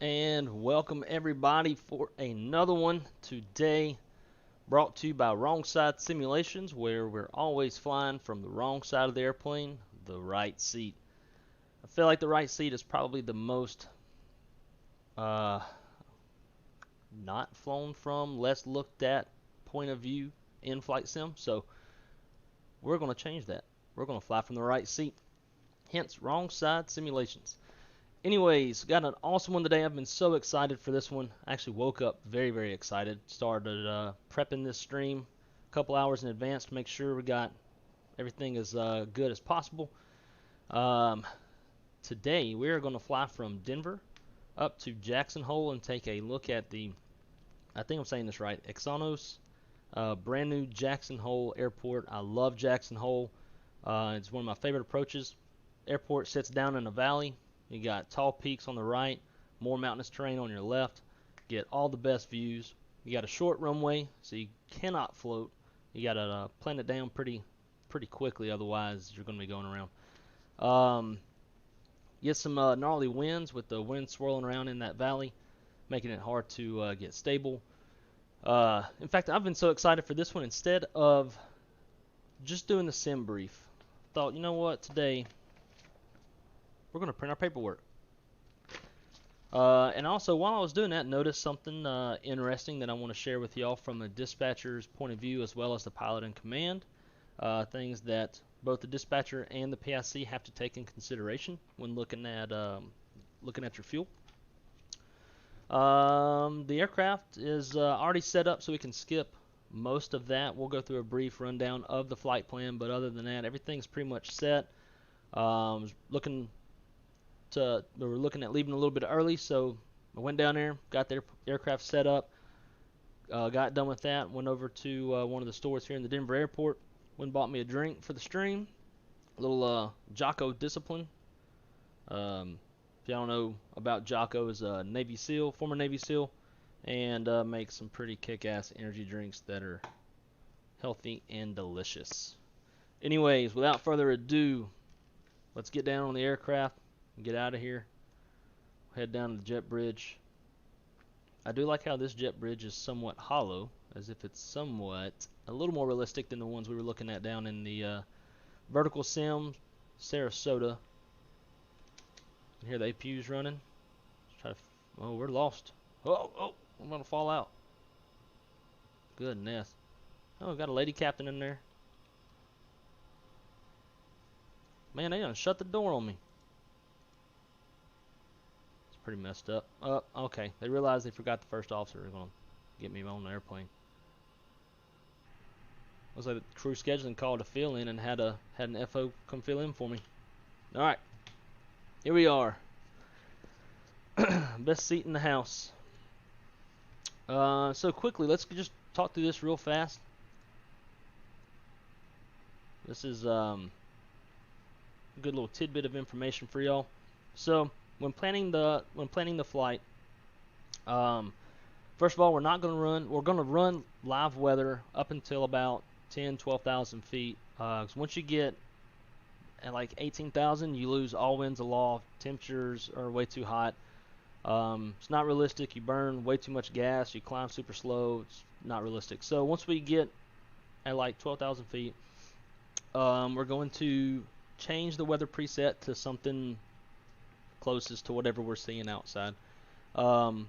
And welcome everybody for another one today, brought to you by Wrong Side Simulations, where we're always flying from the wrong side of the airplane, the right seat. I feel like the right seat is probably the most not flown from, less looked at point of view in flight sim, so we're going to change that. We're going to fly from the right seat, hence Wrong Side Simulations. Anyways, got an awesome one today. I've been so excited for this one. I actually woke up very excited. Started prepping this stream a couple hours in advance to make sure we got everything as good as possible. Today we are going to fly from Denver up to Jackson Hole and take a look at the, I think I'm saying this right, Axonos brand new Jackson Hole Airport. I love Jackson Hole. It's one of my favorite approaches. Airport sits down in a valley. You got tall peaks on the right, more mountainous terrain on your left. Get all the best views. You got a short runway, so you cannot float. You got to plan it down pretty quickly, otherwise you're going to be going around. Get some gnarly winds with the wind swirling around in that valley, making it hard to get stable. In fact, I've been so excited for this one. Instead of just doing the sim brief, thought, you know what, today we're going to print our paperwork. And also, while I was doing that, noticed something interesting that I want to share with y'all from a dispatcher's point of view, as well as the pilot in command. Things that both the dispatcher and the PIC have to take in consideration when looking at your fuel. The aircraft is already set up, so we can skip most of that. We'll go through a brief rundown of the flight plan, but other than that, everything's pretty much set. We're looking at leaving a little bit early, so I went down there, got the aircraft set up, got done with that, went over to one of the stores here in the Denver airport, went and bought me a drink for the stream, a little Jocko Discipline. If y'all don't know about Jocko, is a Navy SEAL, former Navy SEAL, and makes some pretty kick-ass energy drinks that are healthy and delicious. Anyways, without further ado, let's get down on the aircraft. Get out of here. Head down to the jet bridge. I do like how this jet bridge is somewhat hollow, as if it's somewhat a little more realistic than the ones we were looking at down in the vertical sim Sarasota. You hear the APUs running. Let's try to. Oh, we're lost. Oh, I'm gonna fall out. Goodness. Oh, we've got a lady captain in there. Man, they done shut the door on me. Pretty messed up. Okay. They realized they forgot the first officer. They're gonna get me on the airplane. Looks like the crew scheduling called a fill in and had an FO come fill in for me. All right, here we are. Best seat in the house. So quickly, let's just talk through this real fast. This is a good little tidbit of information for y'all. So when planning the flight, first of all, we're going to run live weather up until about 12,000 feet. Cause once you get at like 18,000, you lose all winds aloft. Temperatures are way too hot. It's not realistic. You burn way too much gas. You climb super slow. It's not realistic. So once we get at like 12,000 feet, we're going to change the weather preset to something closest to whatever we're seeing outside, and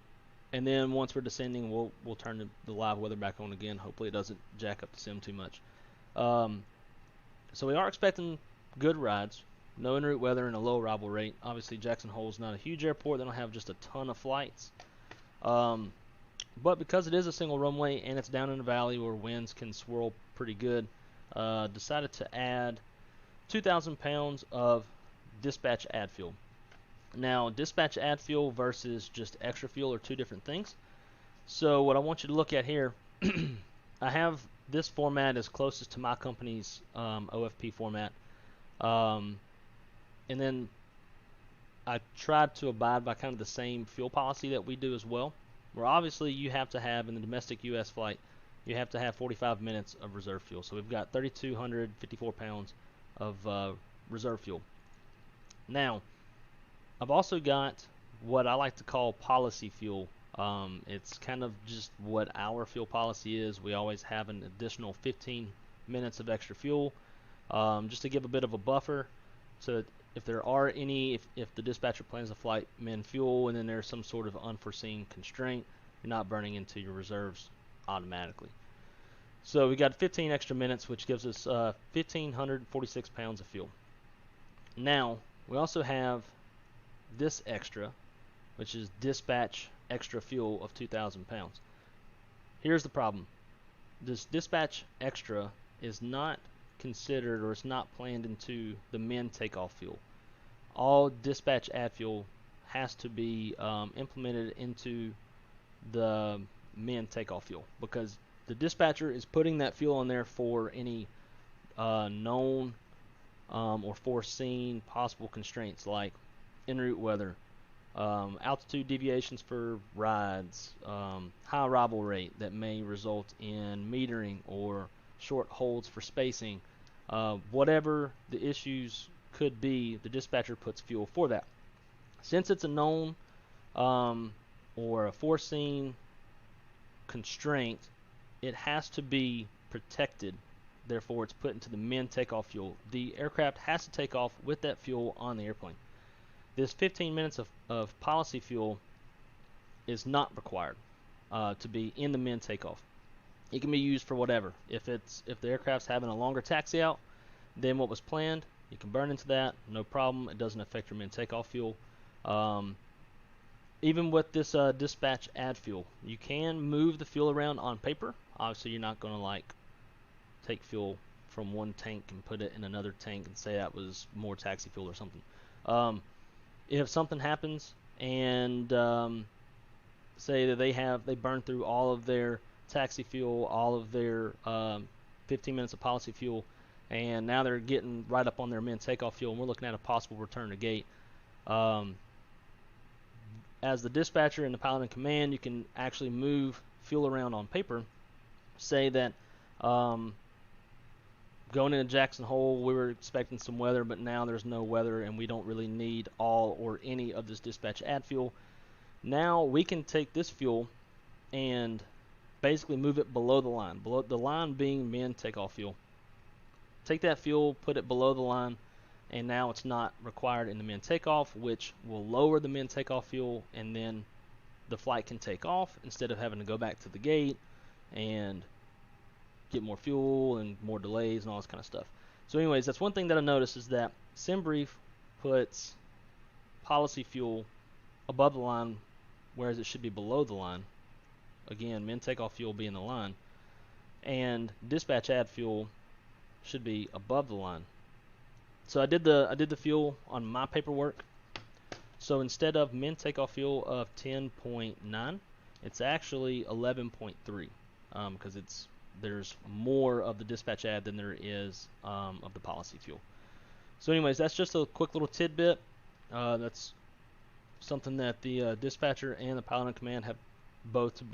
then once we're descending, we'll turn the live weather back on again. Hopefully it doesn't jack up the sim too much. So we are expecting good rides, no en route weather, and a low arrival rate. Obviously Jackson Hole is not a huge airport. They don't have just a ton of flights, but because it is a single runway and it's down in a valley where winds can swirl pretty good, decided to add 2,000 pounds of dispatch add fuel. Now, dispatch add fuel versus just extra fuel are two different things. So what I want you to look at here, I have this format as closest to my company's OFP format. And then I tried to abide by kind of the same fuel policy that we do as well, where obviously you have to have, in the domestic U.S. flight, you have to have 45 minutes of reserve fuel. So we've got 3,254 pounds of reserve fuel. Now, I've also got what I like to call policy fuel. It's kind of just what our fuel policy is. We always have an additional 15 minutes of extra fuel, just to give a bit of a buffer, so that if there are any, if the dispatcher plans a flight min fuel and then there's some sort of unforeseen constraint, you're not burning into your reserves automatically. So we got 15 extra minutes, which gives us 1,546 pounds of fuel. Now, we also have this extra, which is dispatch extra fuel of 2,000 pounds. Here's the problem. This dispatch extra is not considered, or it's not planned into the min takeoff fuel. All dispatch add fuel has to be implemented into the min takeoff fuel, because the dispatcher is putting that fuel in there for any known or foreseen possible constraints, like en route weather, altitude deviations for rides, high arrival rate that may result in metering or short holds for spacing. Whatever the issues could be, the dispatcher puts fuel for that. Since it's a known or a foreseen constraint, it has to be protected. Therefore, it's put into the min takeoff fuel. The aircraft has to take off with that fuel on the airplane. This 15 minutes of policy fuel is not required to be in the min takeoff. It can be used for whatever. If the aircraft's having a longer taxi out than what was planned, you can burn into that, no problem. It doesn't affect your min takeoff fuel. Even with this dispatch add fuel, you can move the fuel around on paper. Obviously, you're not going to like take fuel from one tank and put it in another tank and say that was more taxi fuel or something. If something happens and say that they burn through all of their taxi fuel, all of their 15 minutes of policy fuel, and now they're getting right up on their min takeoff fuel, and we're looking at a possible return to gate. As the dispatcher and the pilot in command, you can actually move fuel around on paper. Say that going into Jackson Hole, we were expecting some weather, but now there's no weather, and we don't really need all or any of this dispatch add fuel. Now we can take this fuel and basically move it below the line. Below the line being min takeoff fuel. Take that fuel, put it below the line, and now it's not required in the min takeoff, which will lower the min takeoff fuel, and then the flight can take off instead of having to go back to the gate and get more fuel and more delays and all this kind of stuff. So anyways, that's one thing that I noticed, is that SimBrief puts policy fuel above the line, whereas it should be below the line. Again, min takeoff fuel being the line, and dispatch add fuel should be above the line. So I did the fuel on my paperwork. So instead of min takeoff fuel of 10.9, it's actually 11.3, because there's more of the dispatch add than there is of the policy fuel. So anyways, that's just a quick little tidbit. That's something that the dispatcher and the pilot in command have to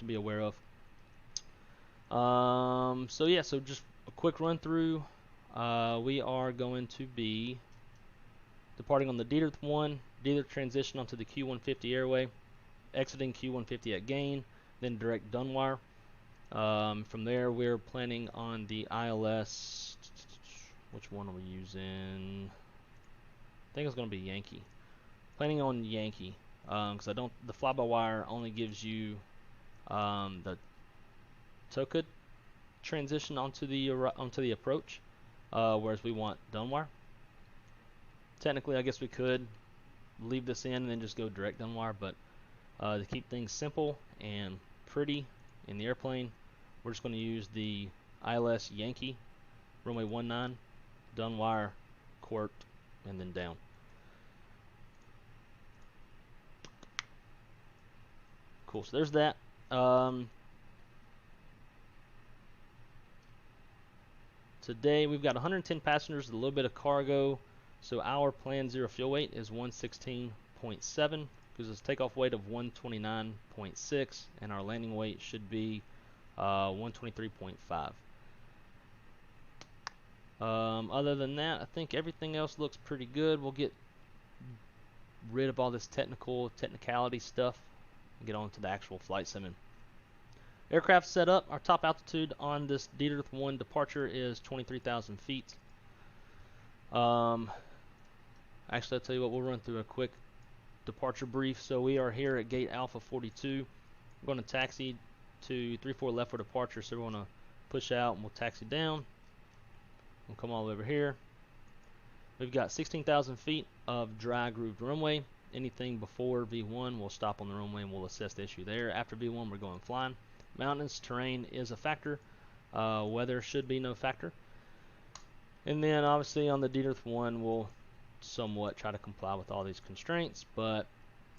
be aware of. So yeah, so just a quick run through. We are going to be departing on the DDR1, DDR transition onto the Q150 airway, exiting Q150 at GANNE, then direct Dunwire. From there, we're planning on the ILS. Which one are we using? I think it's going to be Yankee. Planning on Yankee, because the fly-by-wire only gives you the TOCA transition onto the approach, whereas we want Dunwire. Technically, I guess we could leave this in and then just go direct Dunwire, but to keep things simple and pretty in the airplane, we're just going to use the ILS Yankee, runway 19, Dunwire, Quart, and then down. Cool, so there's that. Today we've got 110 passengers, a little bit of cargo, so our planned zero fuel weight is 116.7, gives us takeoff weight of 129.6, and our landing weight should be 123.5. Other than that, I think everything else looks pretty good. We'll get rid of all this technicality stuff and get on to the actual flight sim. Aircraft set up. Our top altitude on this D-1 departure is 23,000 feet. Actually, I'll tell you what, we'll run through a quick departure brief. So we are here at gate Alpha 42. We're going to taxi to 34 left for departure. So we're going to push out and we'll taxi down. We'll come all over here. We've got 16,000 feet of dry grooved runway. Anything before V1 we'll stop on the runway and we'll assess the issue there. After V1 we're going flying. Mountainous terrain is a factor. Weather should be no factor. And then obviously on the D-1 we'll somewhat try to comply with all these constraints, but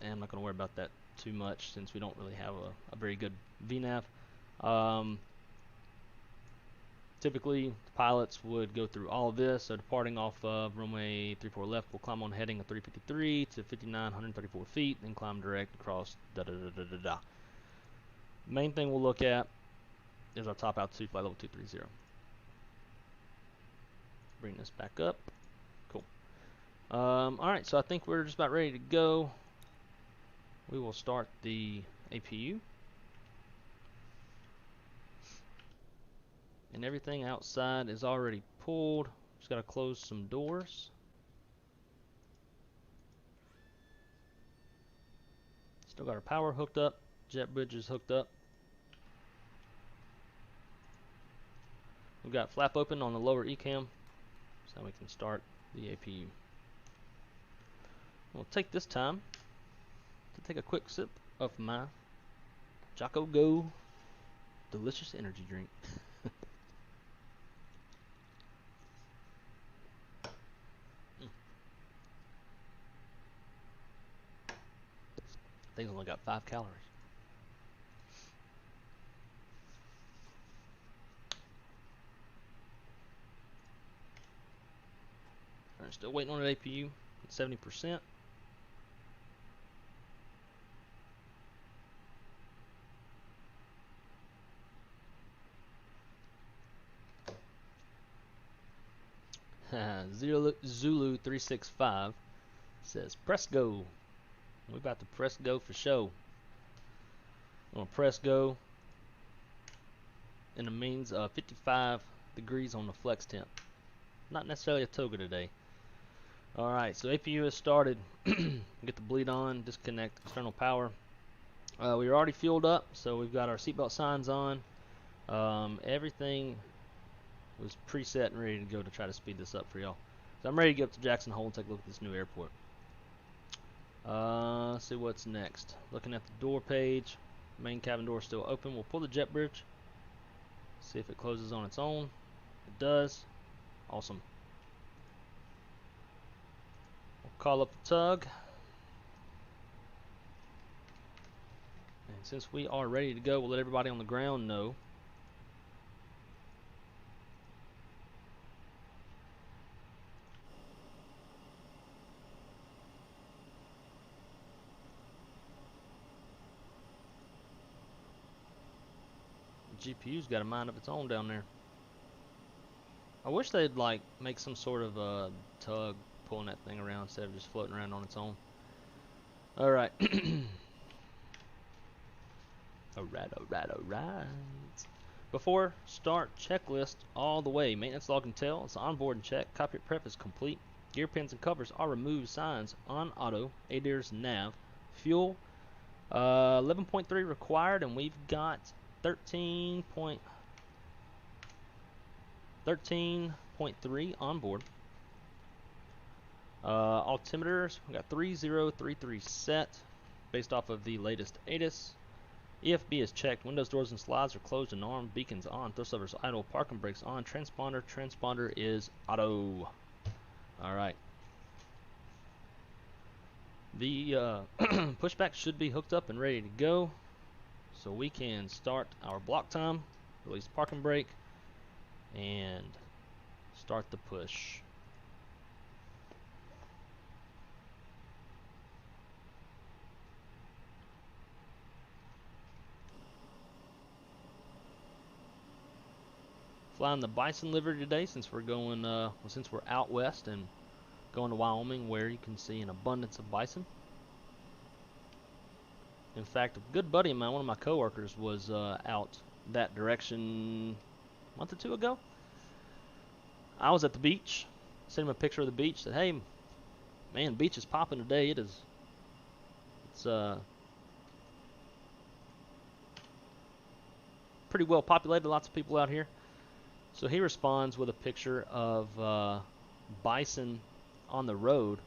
I'm not going to worry about that too much since we don't really have a very good VNAV. Typically, the pilots would go through all of this. So departing off of runway 34 left, we'll climb on heading of 353 to 5,934 feet, then climb direct across da-da-da-da-da-da. Main thing we'll look at is our top altitude, flight level 230. Bring this back up. Cool. Alright, so I think we're just about ready to go. We will start the APU. And everything outside is already pulled. Just got to close some doors. Still got our power hooked up. Jet bridge is hooked up. We've got flap open on the lower ECAM, so we can start the APU. We'll take this time to take a quick sip of my Jocko Go delicious energy drink. Thing's only got 5 calories. Alright, still waiting on an APU at 70%. Zulu 365 says press go. We're about to press go for show. I'm going to press go and it means 55 degrees on the flex temp. Not necessarily a toga today. Alright, so APU has started. Get the bleed on, disconnect external power. We are already fueled up, so we've got our seatbelt signs on. Everything was preset and ready to go to try to speed this up for y'all. So I'm ready to get up to Jackson Hole and take a look at this new airport. Let's see what's next. Looking at the door page, main cabin door is still open. We'll pull the jet bridge, see if it closes on its own. It does. Awesome. We'll call up the tug. And since we are ready to go, we'll let everybody on the ground know. GPU's got a mind of its own down there. I wish they'd like make some sort of a tug pulling that thing around instead of just floating around on its own. Alright. Alright. Before start, checklist all the way. Maintenance log and tail is onboard and check. Cockpit prep is complete. Gear pins and covers are removed. Signs on auto. ADIRS nav. Fuel 11.3 required, and we've got 13.3 on board. Altimeters, we got 3033 set based off of the latest Addons. EFB is checked. Windows, doors, and slides are closed and armed. Beacons on. Thrust levers idle. Parking brakes on. Transponder is auto. Alright. The pushback should be hooked up and ready to go. So we can start our block time, release parking brake, and start the push. Flying the Bison livery today since we're going, since we're out west and going to Wyoming, where you can see an abundance of bison. In fact, a good buddy of mine, one of my coworkers, was out that direction a month or two ago. I was at the beach, sent him a picture of the beach, said, "Hey, man, beach is popping today. It's pretty well populated, lots of people out here." So he responds with a picture of bison on the road.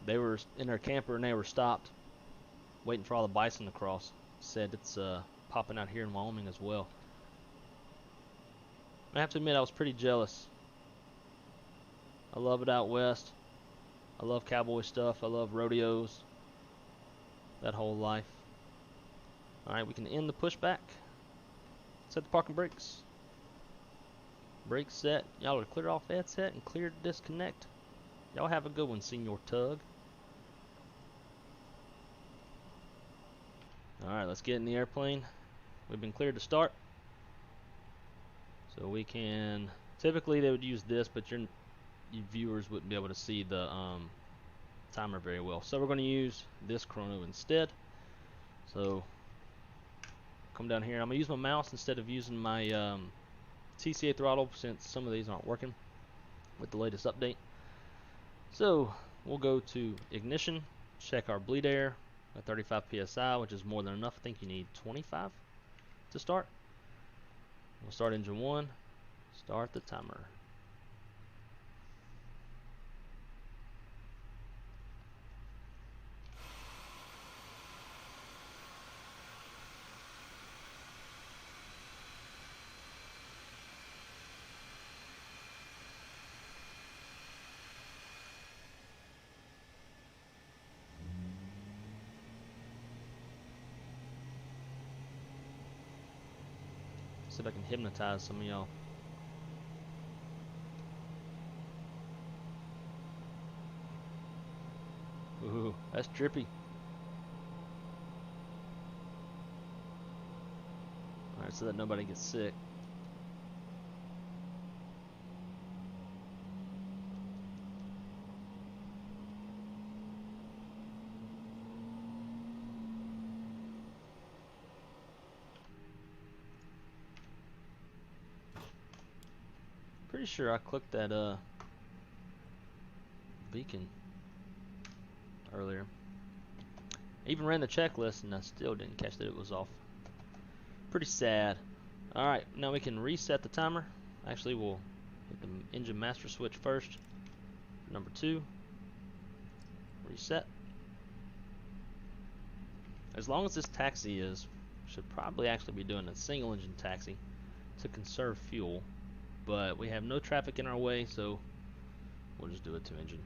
They were in their camper and they were stopped, waiting for all the bison to cross. Said it's popping out here in Wyoming as well. I have to admit, I was pretty jealous. I love it out west. I love cowboy stuff. I love rodeos. That whole life. Alright, we can end the pushback. Set the parking brakes. Brakes set. Y'all are clear off headset and clear to disconnect. Y'all have a good one, Senior Tug. Alright, let's get in the airplane. We've been cleared to start. So we can, typically they would use this, but your viewers wouldn't be able to see the timer very well. So we're going to use this chrono instead. So come down here. I'm going to use my mouse instead of using my TCA throttle, since some of these aren't working with the latest update. So we'll go to ignition, check our bleed air at 35 psi, which is more than enough. I think you need 25 to start. We'll start engine 1, start the timer. See if I can hypnotize some of y'all. Ooh, that's trippy. Alright, so that nobody gets sick. Pretty sure I clicked that beacon earlier. I even ran the checklist and I still didn't catch that it was off. Pretty sad. Alright, now we can reset the timer. Actually, we'll hit the engine master switch first. Number 2. Reset. As long as this taxi should probably actually be doing a single engine taxi to conserve fuel. But we have no traffic in our way, so we'll just do a 2-engine.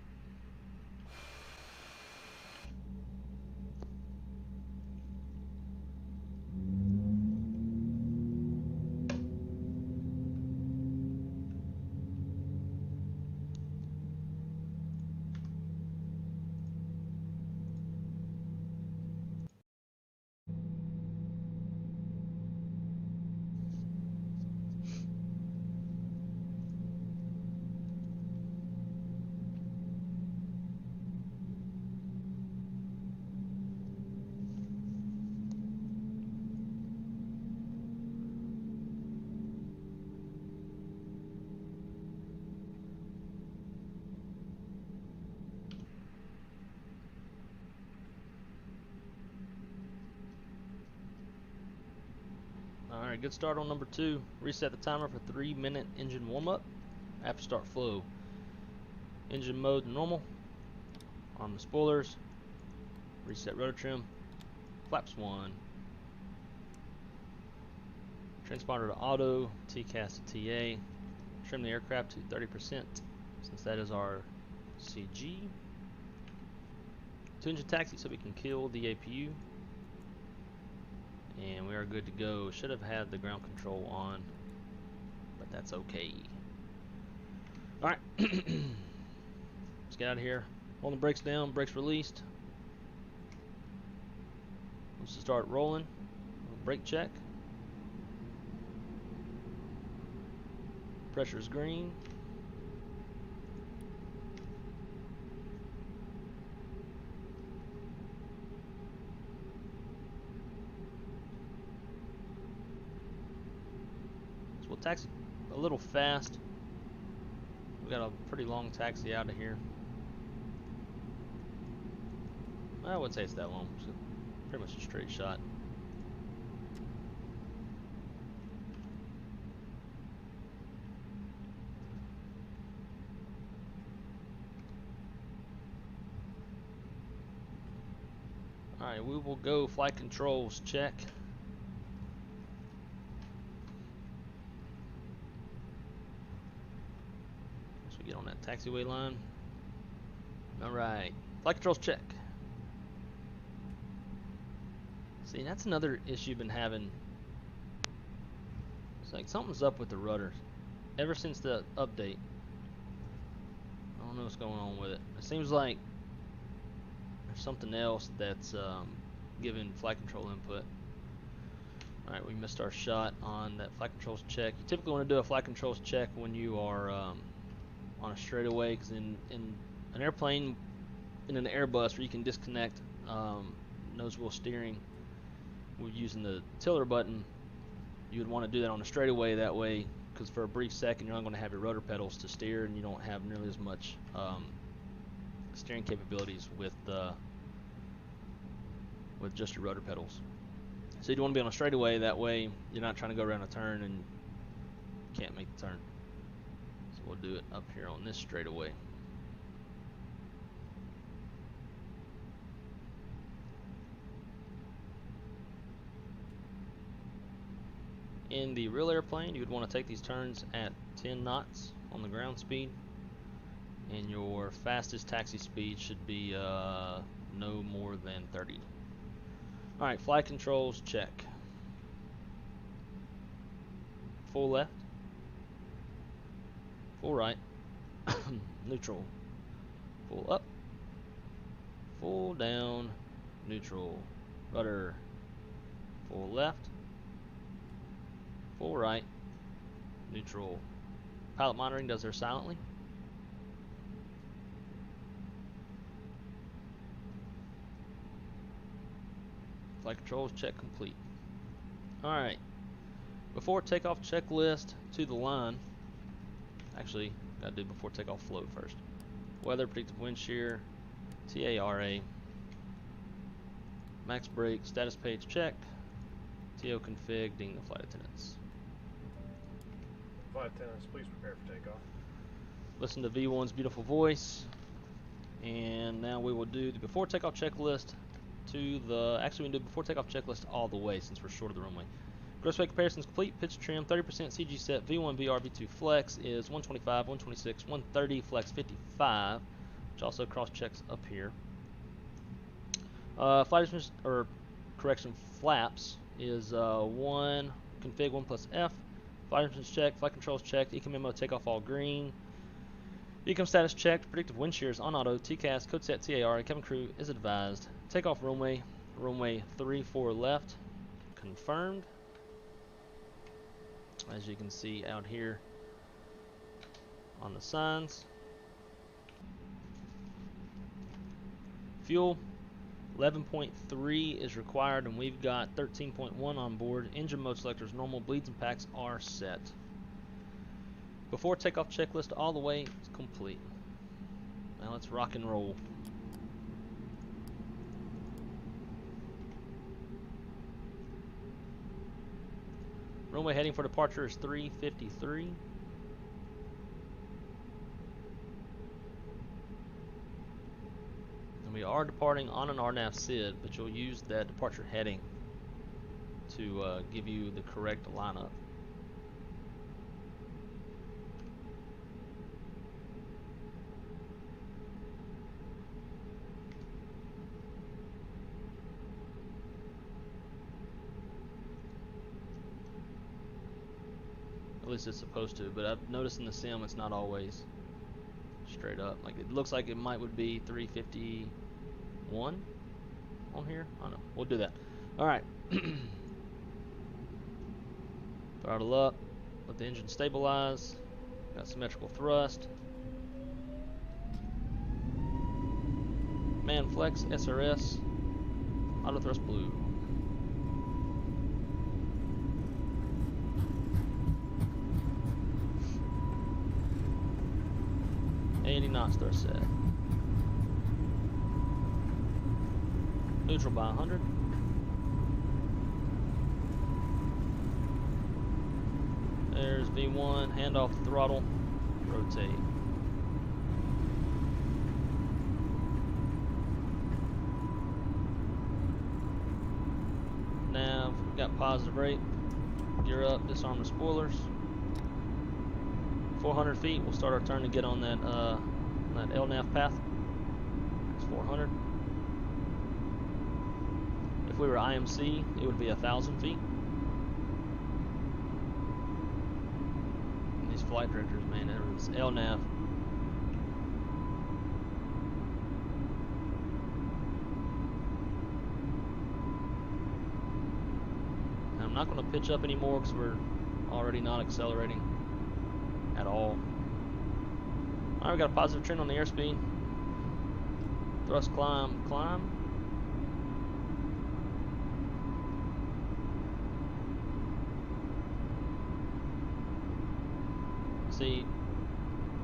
Alright, good start on number 2. Reset the timer for 3-minute engine warm-up. After start flow. Engine mode normal. Arm the spoilers. Reset rotor trim. Flaps 1. Transponder to auto. TCAS to TA. Trim the aircraft to 30%, since that is our CG. 2-engine taxi so we can kill the APU. And we are good to go. Should have had the ground control on, but that's okay. Alright. Let's get out of here. Hold the brakes down, brakes released. Let's start rolling. Brake check. Pressure is green. taxi a little fast. We got a pretty long taxi out of here. I wouldn't say it's that long. It's pretty much a straight shot. Alright, we will go flight controls check. Once we get on that taxiway line. Alright, flight controls check. See, that's another issue I've been having. It's like something's up with the rudder. Ever since the update. I don't know what's going on with it. It seems like something else that's giving flight control input. Alright, we missed our shot on that flight controls check. You typically want to do a flight controls check when you are on a straightaway, because in an airplane, in an Airbus, where you can disconnect nose wheel steering with using the tiller button, you would want to do that on a straightaway. That way, because for a brief second you're not going to have your rudder pedals to steer, and you don't have nearly as much steering capabilities with just your rudder pedals. So you want to be on a straightaway, that way you're not trying to go around a turn and can't make the turn. So we'll do it up here on this straightaway. In the real airplane, you would want to take these turns at 10 knots on the ground speed, and your fastest taxi speed should be no more than 30. Alright, flight controls check. Full left, full right, neutral, full up, full down, neutral, rudder, full left, full right, neutral. Pilot monitoring does there silently. Flight controls check complete. Alright, before takeoff checklist to the line. Actually, gotta do before takeoff float first. Weather, predicted wind shear, TARA, max brake, status page check, TO config, ding the flight attendants. Flight attendants, please prepare for takeoff. Listen to V1's beautiful voice. And now we will do the before takeoff checklist to the, actually we can do before takeoff checklist all the way since we're short of the runway. Gross weight comparisons complete, pitch trim, 30% CG set, V1, VR, V2 flex is 125, 126, 130, flex 55, which also cross checks up here. Flight or correction, flaps is 1, config 1 plus F, flight instruments checked, flight controls checked, ecom memo takeoff all green, ecom status checked, predictive wind shears on auto, TCAS, code set TAR, cabin crew is advised. Takeoff runway 34 left, confirmed. As you can see out here on the signs. Fuel 11.3 is required, and we've got 13.1 on board. Engine mode selectors normal, bleeds and packs are set. Before takeoff checklist all the way is complete. Now let's rock and roll. Runway heading for departure is 353. And we are departing on an RNAV SID, but you'll use that departure heading to give you the correct lineup. At least it's supposed to, but I've noticed in the sim it's not always straight up. Like it looks like it would be 351 on here. I don't know. We'll do that. All right. Throttle up. Let the engine stabilize. Got symmetrical thrust. Man flex SRS. Auto thrust blue. 80 knots thrust set. Neutral by 100. There's V1, hand off the throttle, rotate. Nav, got positive rate. Gear up, disarm the spoilers. 400 feet, we'll start our turn to get on that LNAV path. It's 400. If we were IMC, it would be 1,000 feet. And these flight directors, man, it's LNAV. And I'm not going to pitch up anymore because we're already not accelerating at all. Alright, we got a positive trend on the airspeed. Thrust climb, climb. See,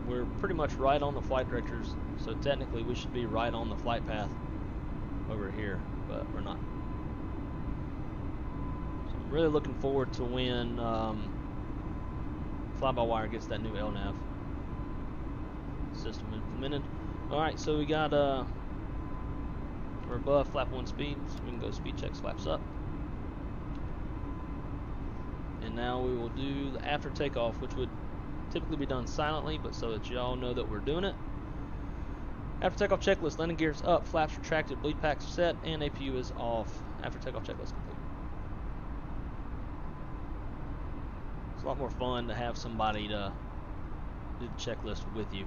we're pretty much right on the flight directors, so technically we should be right on the flight path over here, but we're not. So I'm really looking forward to when FlyByWire gets that new LNAV system implemented. Alright, so we got we're above flap 1 speed, so we can go speed check flaps up. And now we will do the after takeoff, which would typically be done silently, but so that y'all know that we're doing it. After takeoff checklist, landing gears up, flaps retracted, bleed packs set, and APU is off. After takeoff checklist complete. It's a lot more fun to have somebody to do the checklist with you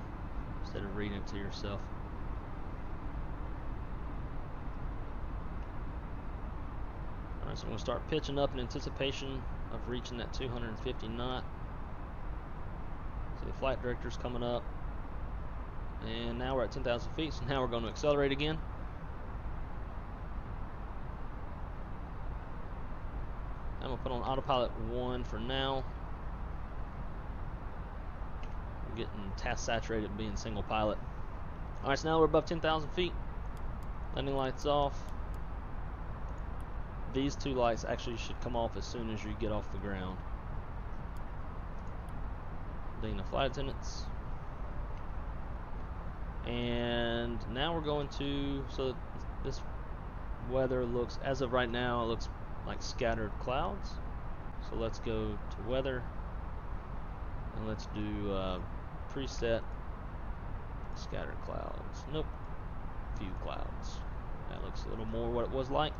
instead of reading it to yourself. Alright, so I'm going to start pitching up in anticipation of reaching that 250 knot. So the flight director's coming up. And now we're at 10,000 feet, so now we're going to accelerate again. I'm going to put on autopilot 1 for now. I'm getting task saturated being single pilot. Alright, so now we're above 10,000 feet. Landing lights off. These two lights actually should come off as soon as you get off the ground. Ding the flight attendants. And now we're going to, so this weather looks, as of right now, it looks like scattered clouds. So let's go to weather and let's do preset scattered clouds. Nope, few clouds. That looks a little more what it was like.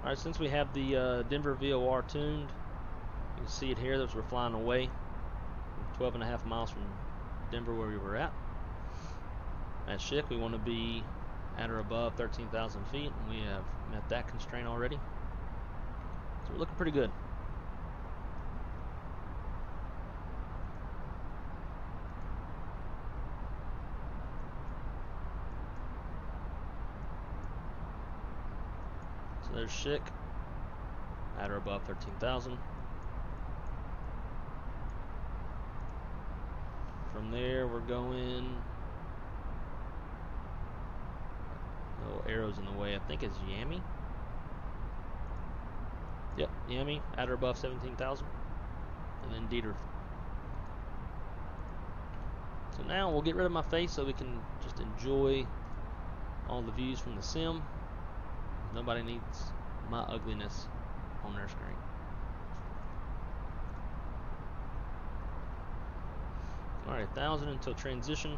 Alright, since we have the Denver VOR tuned, you can see it here as we're flying away. 12.5 miles from Denver where we were at. At SHIC, we want to be at or above 13,000 feet, and we have met that constraint already. So we're looking pretty good. There's SHIC at or above 13,000. From there we're going, little arrows in the way, I think it's Yami. Yep, Yami at or above 17,000. And then Dieter. So now we'll get rid of my face so we can just enjoy all the views from the sim. Nobody needs my ugliness on their screen. Alright, 1,000 until transition.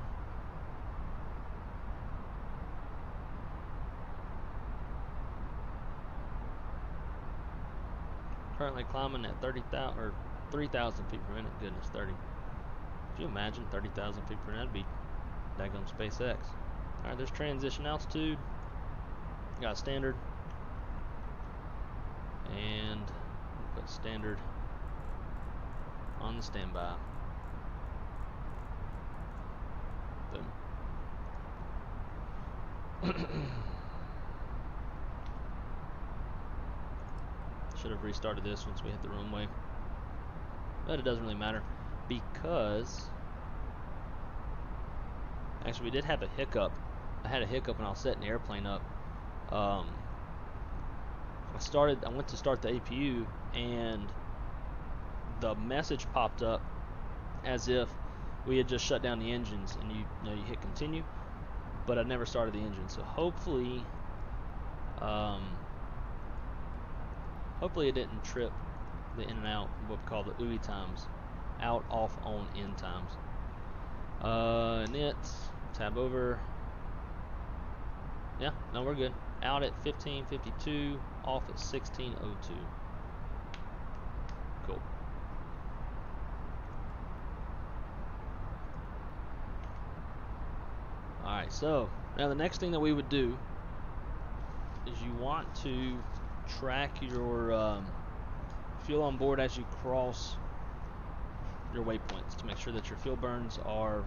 Currently climbing at 30,000 or 3,000 feet per minute. Goodness, 30. Could you imagine 30,000 feet per minute? That'd be daggone SpaceX. Alright, there's transition altitude. Got standard, and put standard on the standby. Boom. Should have restarted this once we hit the runway, but it doesn't really matter because actually we did have a hiccup. I had a hiccup when I was setting the airplane up. I went to start the APU and the message popped up as if we had just shut down the engines, and you hit continue, but I never started the engine. So hopefully it didn't trip the in and out, what we call the OOE times, out, off, on, in times. Nits, tab over. Yeah, no, we're good. Out at 1552, off at 1602. Cool. Alright, so now the next thing that we would do is you want to track your fuel on board as you cross your waypoints to make sure that your fuel burns are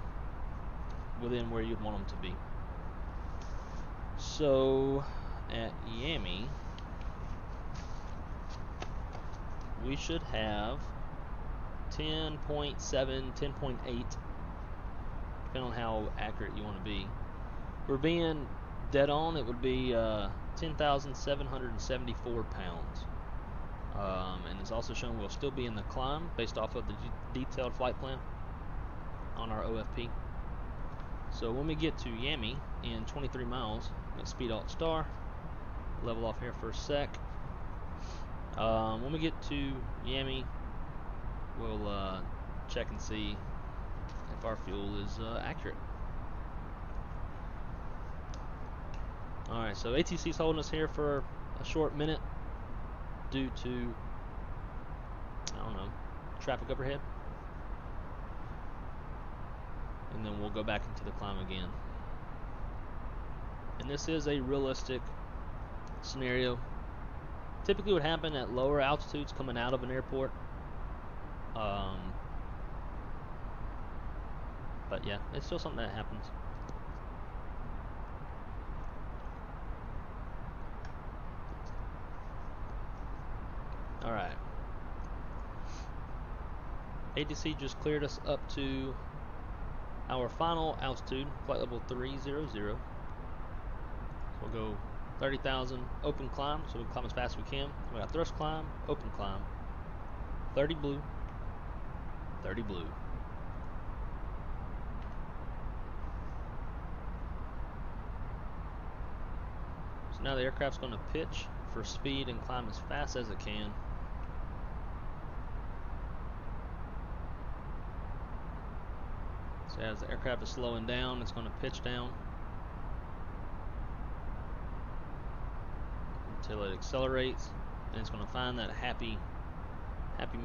within where you'd want them to be. So at Yami, we should have 10.7, 10.8, depending on how accurate you want to be. If we're being dead on, it would be 10,774 pounds. And it's also shown we'll still be in the climb based off of the detailed flight plan on our OFP. So when we get to Yami in 23 miles, let's speed alt star, level off here for a sec. When we get to Yami, we'll check and see if our fuel is accurate. Alright, so ATC's holding us here for a short minute due to, I don't know, traffic overhead. And then we'll go back into the climb again. And this is a realistic scenario. Typically would happen at lower altitudes coming out of an airport. But yeah, it's still something that happens. Alright. ATC just cleared us up to our final altitude, flight level 300. So we'll go 30,000 open climb, so we can climb as fast as we can. We got thrust climb, open climb, 30 blue, 30 blue. So now the aircraft's going to pitch for speed and climb as fast as it can. So as the aircraft is slowing down, it's going to pitch down until it accelerates, and it's going to find that happy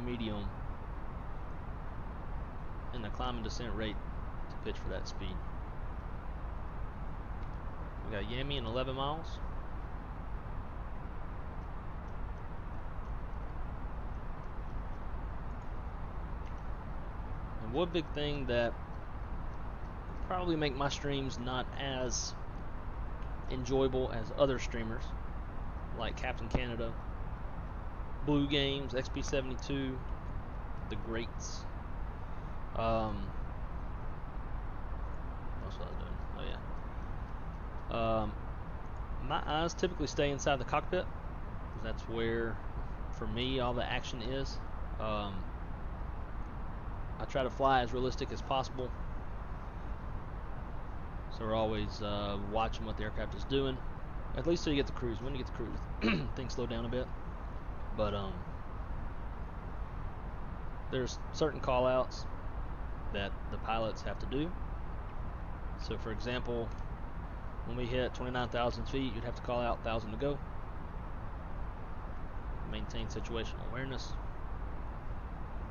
medium in the climb and descent rate to pitch for that speed. We got Yami in 11 miles. And one big thing that probably make my streams not as enjoyable as other streamers like Captain Canada, Blue Games, XP72, the greats. What else was I doing? Oh yeah. My eyes typically stay inside the cockpit because that's where, for me, all the action is. I try to fly as realistic as possible. So we're always watching what the aircraft is doing, at least so you get the cruise. When you get the cruise, things slow down a bit. But there's certain call-outs that the pilots have to do. So for example, when we hit 29,000 feet, you'd have to call out 1,000 to go. Maintain situational awareness.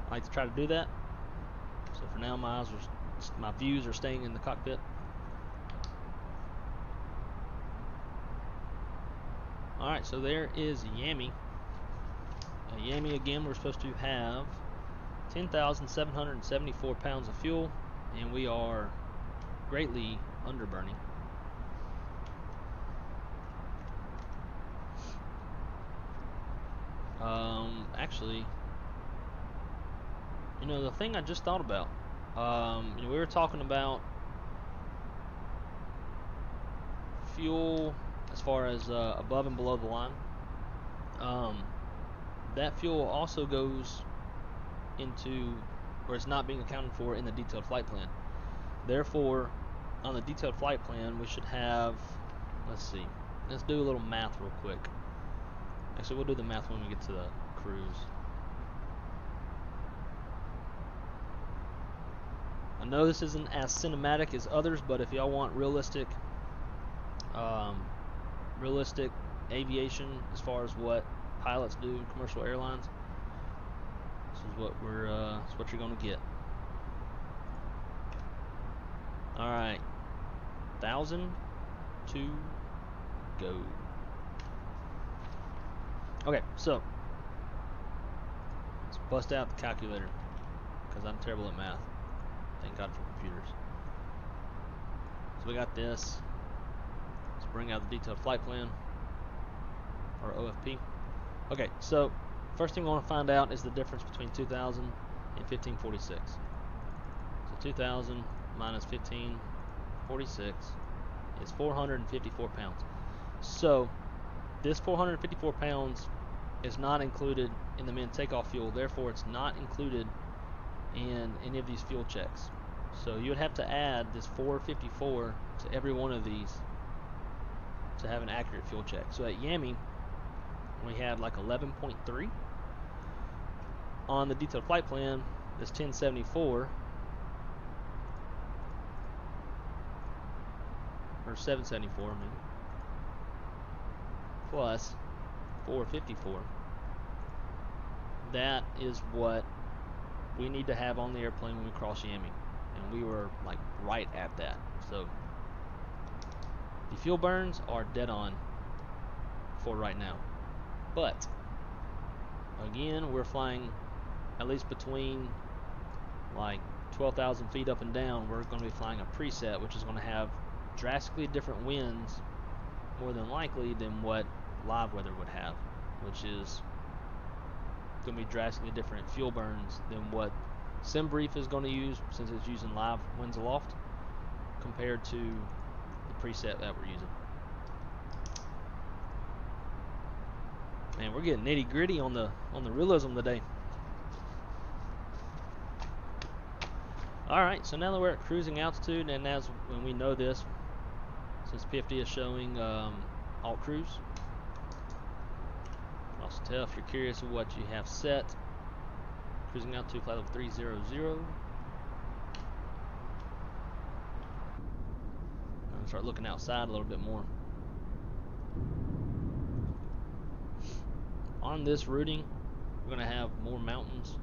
I like to try to do that. So for now, my views are staying in the cockpit. Alright, so there is Yami. Yami, again, we're supposed to have 10,774 pounds of fuel, and we are greatly underburning. actually, you know, the thing I just thought about, you know, we were talking about fuel as far as above and below the line. That fuel also goes into, or it's not being accounted for in the detailed flight plan. Therefore, on the detailed flight plan, we should have, let's see, let's do a little math real quick. Actually, we'll do the math when we get to the cruise. I know this isn't as cinematic as others, but if y'all want realistic aviation as far as what pilots do in commercial airlines, this is what it's what you're gonna get. All right, 1,000 to go. Okay, so let's bust out the calculator because I'm terrible at math. Thank God for computers. So we got this. Let's bring out the detailed flight plan, or OFP. Okay, so first thing we want to find out is the difference between 2,000 and 1546. So 2,000 minus 1546 is 454 pounds. So this 454 pounds is not included in the min takeoff fuel, therefore it's not included in any of these fuel checks. So you would have to add this 454 to every one of these to have an accurate fuel check. So at Yami, we had like 11.3. On the detailed flight plan, this 1074, or 774, I mean, plus 454. That is what we need to have on the airplane when we cross Yami, and we were like right at that. So the fuel burns are dead on for right now, but again, we're flying at least between like 12,000 feet up and down. We're going to be flying a preset, which is going to have drastically different winds, more than likely, than what live weather would have, which is going to be drastically different fuel burns than what SimBrief is going to use, since it's using live winds aloft, compared to the preset that we're using. Man, we're getting nitty gritty on the realism today. All right, so now that we're at cruising altitude, and as when we know this, since PFD is showing alt cruise, also tell if you're curious of what you have set. Cruising altitude, flight level 300. I'm gonna start looking outside a little bit more. On this routing, we're gonna have more mountains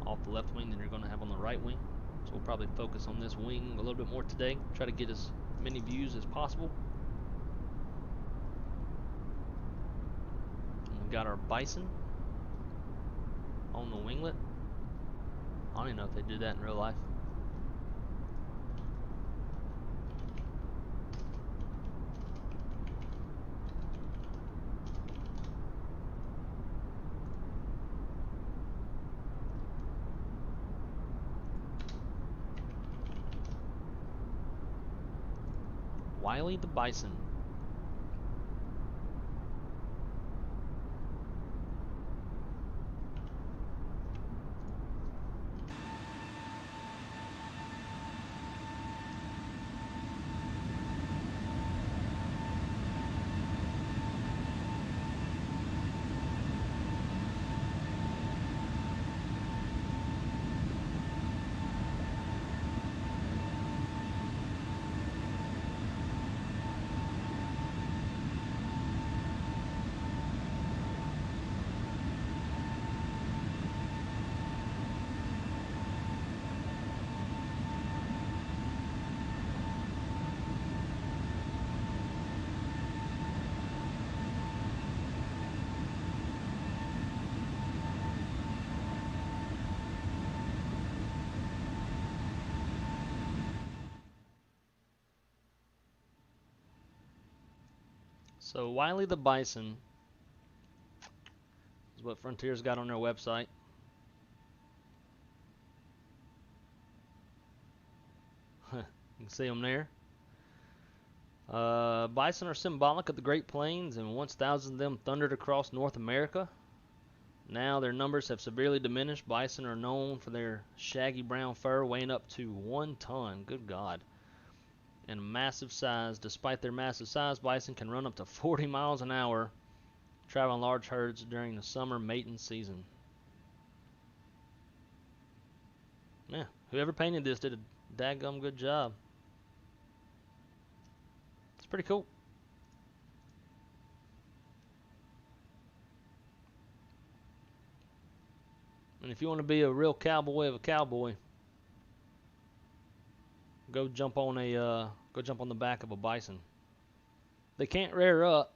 off the left wing than you're gonna have on the right wing. So we'll probably focus on this wing a little bit more today. Try to get as many views as possible. And we've got our bison on the winglet. I don't even know if they do that in real life. Wiley the bison. So Wiley the bison That's what Frontier's got on their website. You can see them there. Bison are symbolic of the Great Plains, and once thousands of them thundered across North America. Now their numbers have severely diminished. Bison are known for their shaggy brown fur weighing up to 1 ton. Good God. And massive size. Despite their massive size, bison can run up to 40 miles an hour, traveling large herds during the summer mating season. Yeah, whoever painted this did a dadgum good job. It's pretty cool. And if you want to be a real cowboy of a cowboy, go jump on the back of a bison. They can't rear up,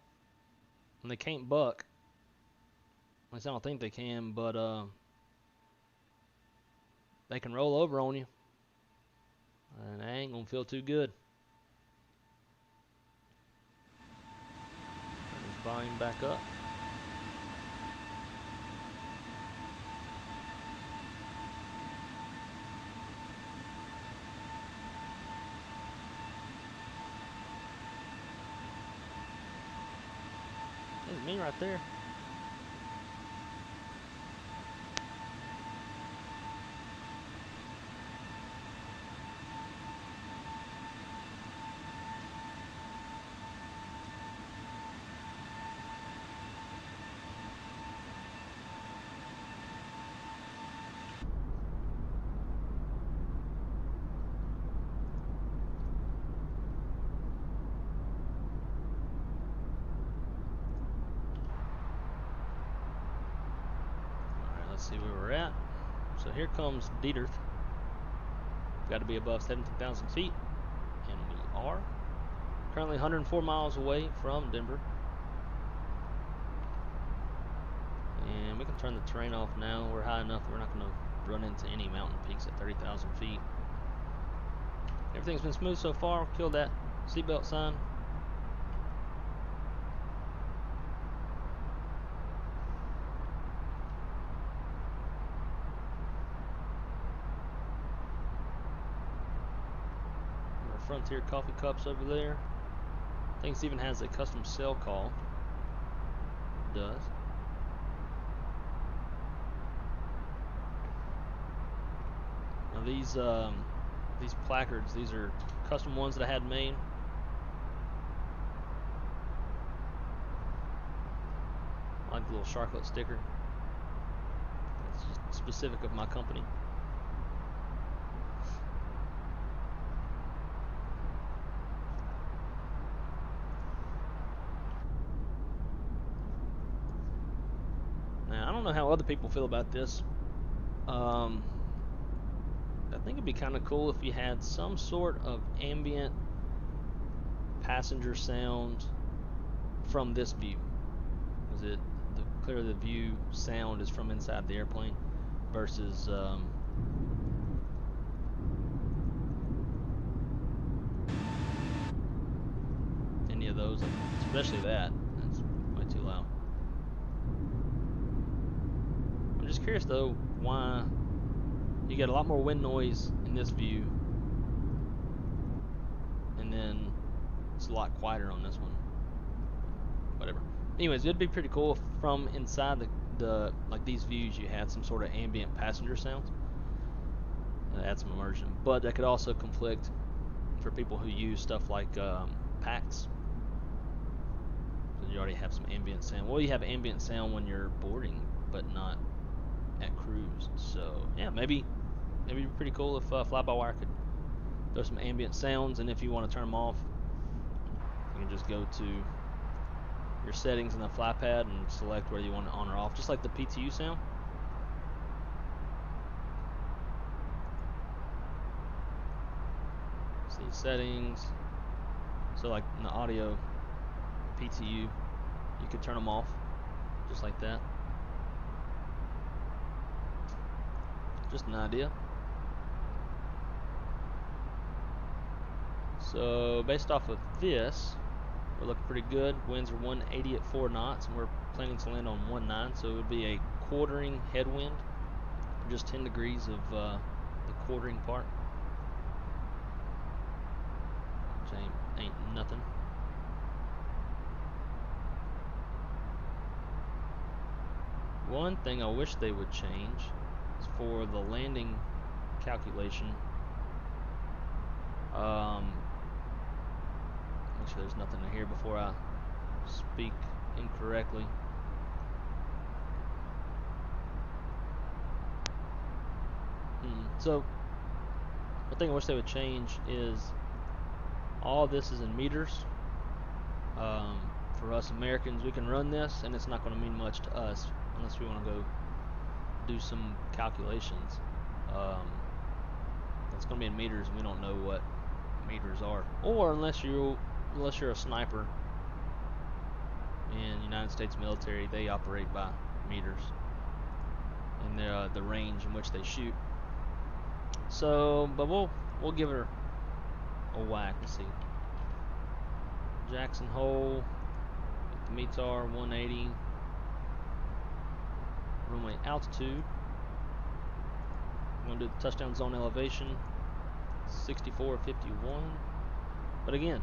and they can't buck. At least I don't think they can, but they can roll over on you, and they ain't gonna feel too good. Turn his volume back up. There's me right there. See where we're at. So here comes Dieterth. Got to be above 17,000 feet, and we are currently 104 miles away from Denver. And we can turn the terrain off now. We're high enough. We're not going to run into any mountain peaks at 30,000 feet. Everything's been smooth so far. Kill that seatbelt sign. Frontier coffee cups over there. I think it even has a custom cell call. It does. Now these placards, these are custom ones that I had made. I like the little sharklet sticker. It's just specific of my company. I don't know how other people feel about this. I think it'd be kind of cool if you had some sort of ambient passenger sound from this view. Because clearly the view sound is from inside the airplane versus any of those, especially that. That's way too loud. I'm just curious though why you get a lot more wind noise in this view, and then it's a lot quieter on this one. Whatever. Anyways, it'd be pretty cool if from inside the like these views you had some sort of ambient passenger sounds. Add some immersion, but that could also conflict for people who use stuff like packs. So you already have some ambient sound. Well, you have ambient sound when you're boarding, but not at cruise. So yeah, maybe it'd be pretty cool if FlyByWire could throw some ambient sounds, and if you want to turn them off, you can just go to your settings in the flypad and select whether you want it on or off, just like the PTU sound. See settings. So like in the audio PTU, you could turn them off just like that. Just an idea. So based off of this, we're looking pretty good. Winds are 180 at 4 knots, and we're planning to land on 19, so it would be a quartering headwind, just 10 degrees of the quartering part, which ain't nothing. One thing I wish they would change is for the landing calculation. Make sure there's nothing in here before I speak incorrectly. So, one thing I wish they would change is all this is in meters. For us Americans, we can run this, and it's not going to mean much to us unless we want to go do some calculations. It's going to be in meters, and we don't know what meters are. Or unless you're a sniper in the United States military, they operate by meters and the range in which they shoot. So, but we'll give her a whack. Let's see. Jackson Hole. The meets are 180. Runway altitude. I'm going to do the touchdown zone elevation. 64.51. But again,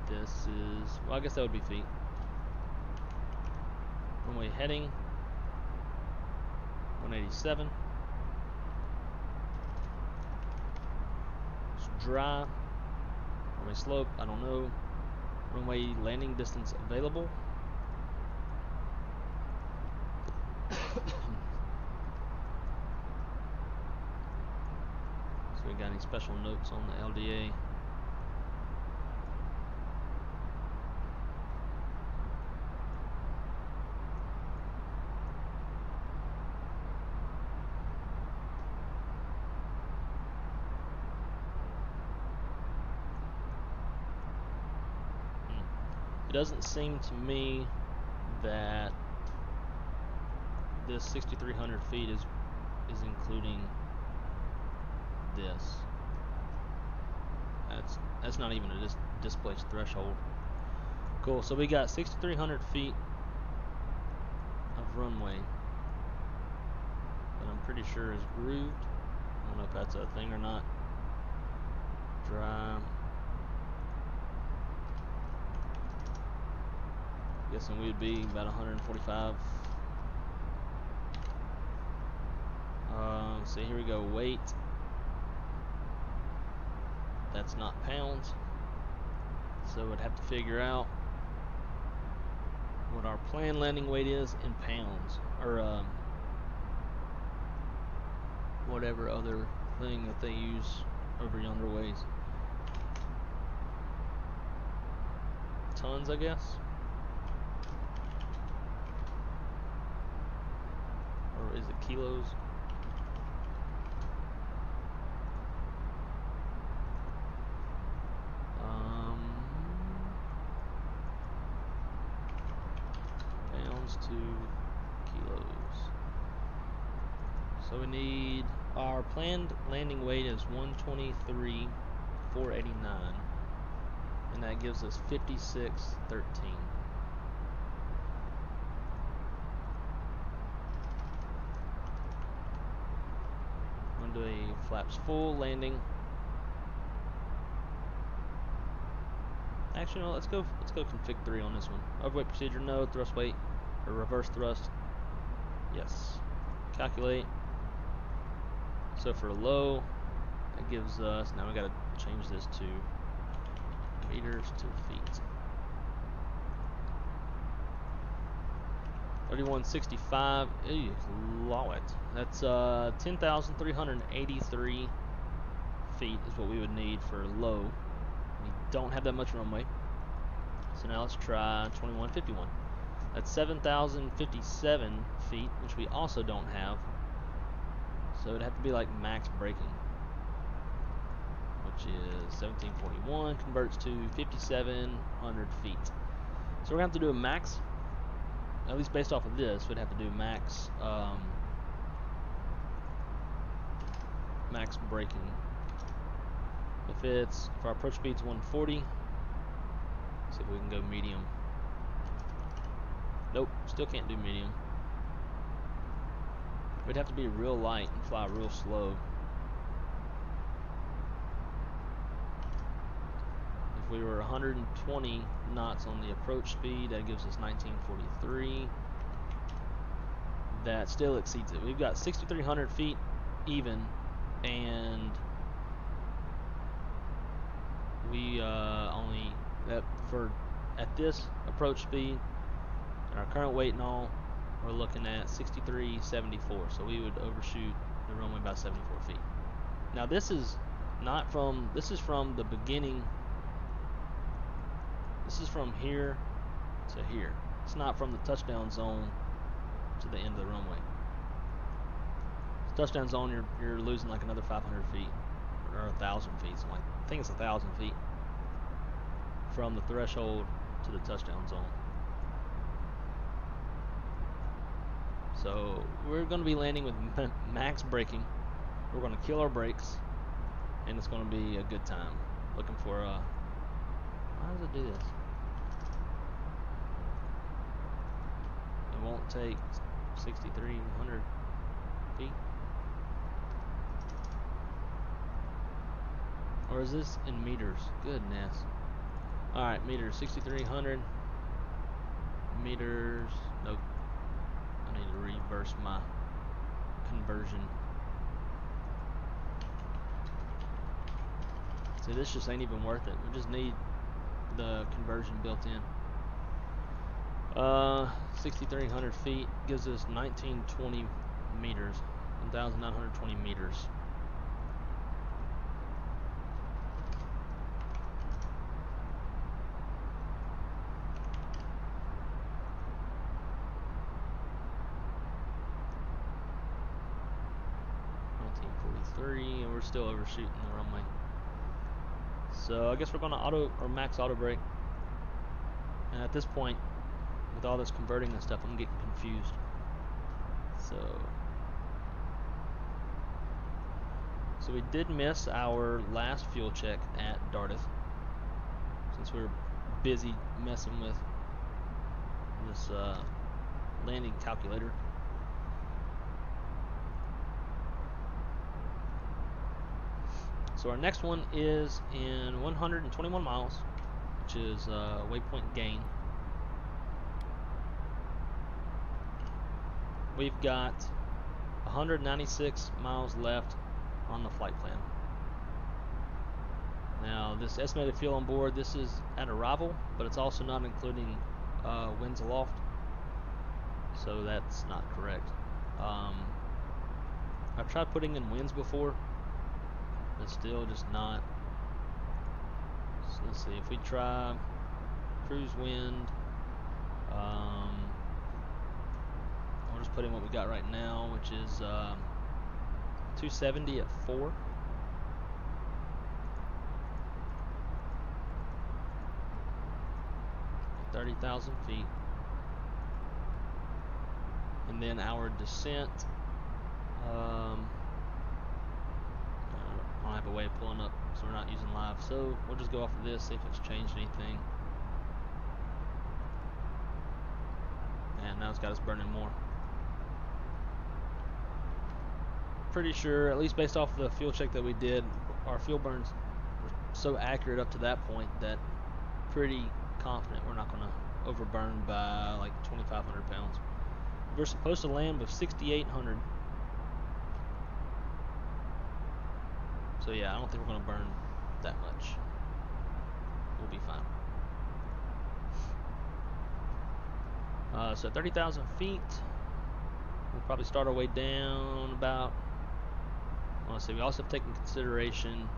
this is, well, I guess that would be feet. Runway heading 187. It's dry. Runway slope, I don't know. Runway landing distance available. So we got any special notes on the LDA? It doesn't seem to me that this 6,300 feet is including this. That's not even a displaced threshold. Cool. So we got 6,300 feet of runway that I'm pretty sure is grooved. I don't know if that's a thing or not. Dry. Guessing we'd be about 145. So here we go. Weight. That's not pounds. So we'd have to figure out what our planned landing weight is in pounds, or whatever other thing that they use over yonder ways. Tons, I guess. Or is it kilos? Pounds to kilos. So we need, our planned landing weight is 123,489, and that gives us 5613. Do a flaps full landing. Actually, no, let's go config 3 on this one. Overweight procedure, no. Thrust weight or reverse thrust, yes. Calculate. So for low, that gives us, now we got to change this to meters to feet. 3165. Ew, Lord. That's 10,383 feet is what we would need for low. We don't have that much runway. So now let's try 2151. That's 7,057 feet, which we also don't have. So it'd have to be like max braking, which is 1741 converts to 5,700 feet. So we're gonna have to do a max. At least based off of this, we'd have to do max max braking. If our approach speed's 140, See if we can go medium. Nope, still can't do medium. We'd have to be real light and fly real slow. If we were 120 knots on the approach speed, that gives us 1943. That still exceeds it. We've got 6,300 feet even, and we only at this approach speed and our current weight and all, we're looking at 63.74. So we would overshoot the runway by 74 feet. Now this is not from. This is from the beginning. This is from here to here. It's not from the touchdown zone to the end of the runway. The touchdown zone, you're losing like another 500 feet or 1,000 feet. So I think it's 1,000 feet from the threshold to the touchdown zone. So we're going to be landing with max braking. We're going to kill our brakes, and it's going to be a good time. Looking for a. How does it do this? It won't take 6,300 feet. Or is this in meters? Goodness. Alright, meters. 6,300 meters. Nope. I need to reverse my conversion. See, this just ain't even worth it. We just need the conversion built in. 6,300 feet gives us 1920 meters. 1,920 meters. And we're still overshooting the runway. So I guess we're going to auto or max auto brake. And at this point, with all this converting and stuff, I'm getting confused. So we did miss our last fuel check at Dartmouth, since we were busy messing with this landing calculator. So our next one is in 121 miles, which is waypoint GANNE. We've got 196 miles left on the flight plan. Now this estimated fuel on board, this is at arrival, but it's also not including winds aloft, so that's not correct. I've tried putting in winds before. It's still just not. So let's see if we try cruise wind. We'll just put in what we got right now, which is 270 at 4. At 30,000 feet, and then our descent. I don't have a way of pulling up, so we're not using live. So we'll just go off of this, see if it's changed anything. And now it's got us burning more. Pretty sure, at least based off the fuel check that we did, our fuel burns were so accurate up to that point that pretty confident we're not going to overburn by like 2,500 pounds. We're supposed to land with 6,800. So yeah, I don't think we're going to burn that much. We'll be fine. So 30,000 feet. We'll probably start our way down about. Let's see. We also have to take into consideration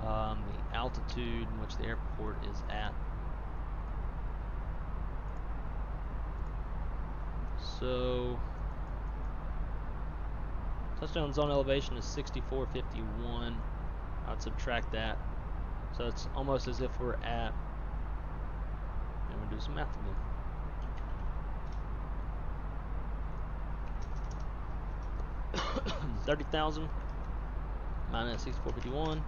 the altitude in which the airport is at. So touchdown zone elevation is 6451. I'd subtract that, so it's almost as if we're at. And we'll do some math again. $30,000 minus 6451.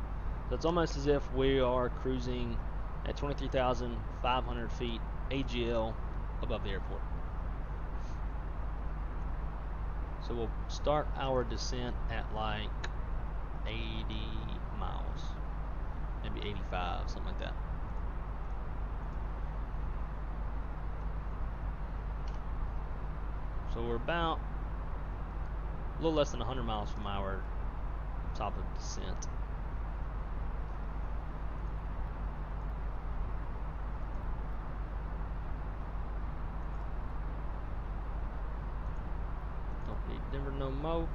So it's almost as if we are cruising at 23,500 feet AGL above the airport. So we'll start our descent at like 80 miles, maybe 85, something like that. So we're about a little less than 100 miles from our top of descent. Don't need Denver no more.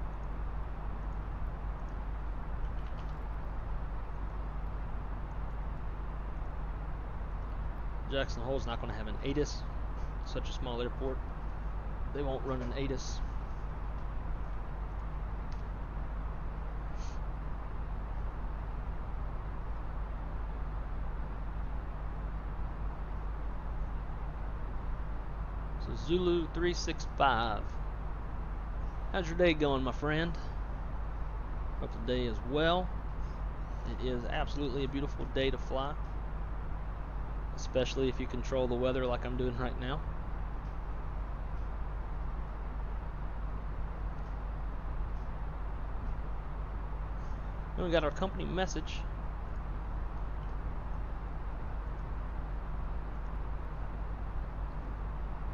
Jackson Hole's not going to have an Addons. Such a small airport. They won't run an Addons. So Zulu 365. How's your day going, my friend? Hope the day is well. It is absolutely a beautiful day to fly, especially if you control the weather like I'm doing right now. Then we got our company message.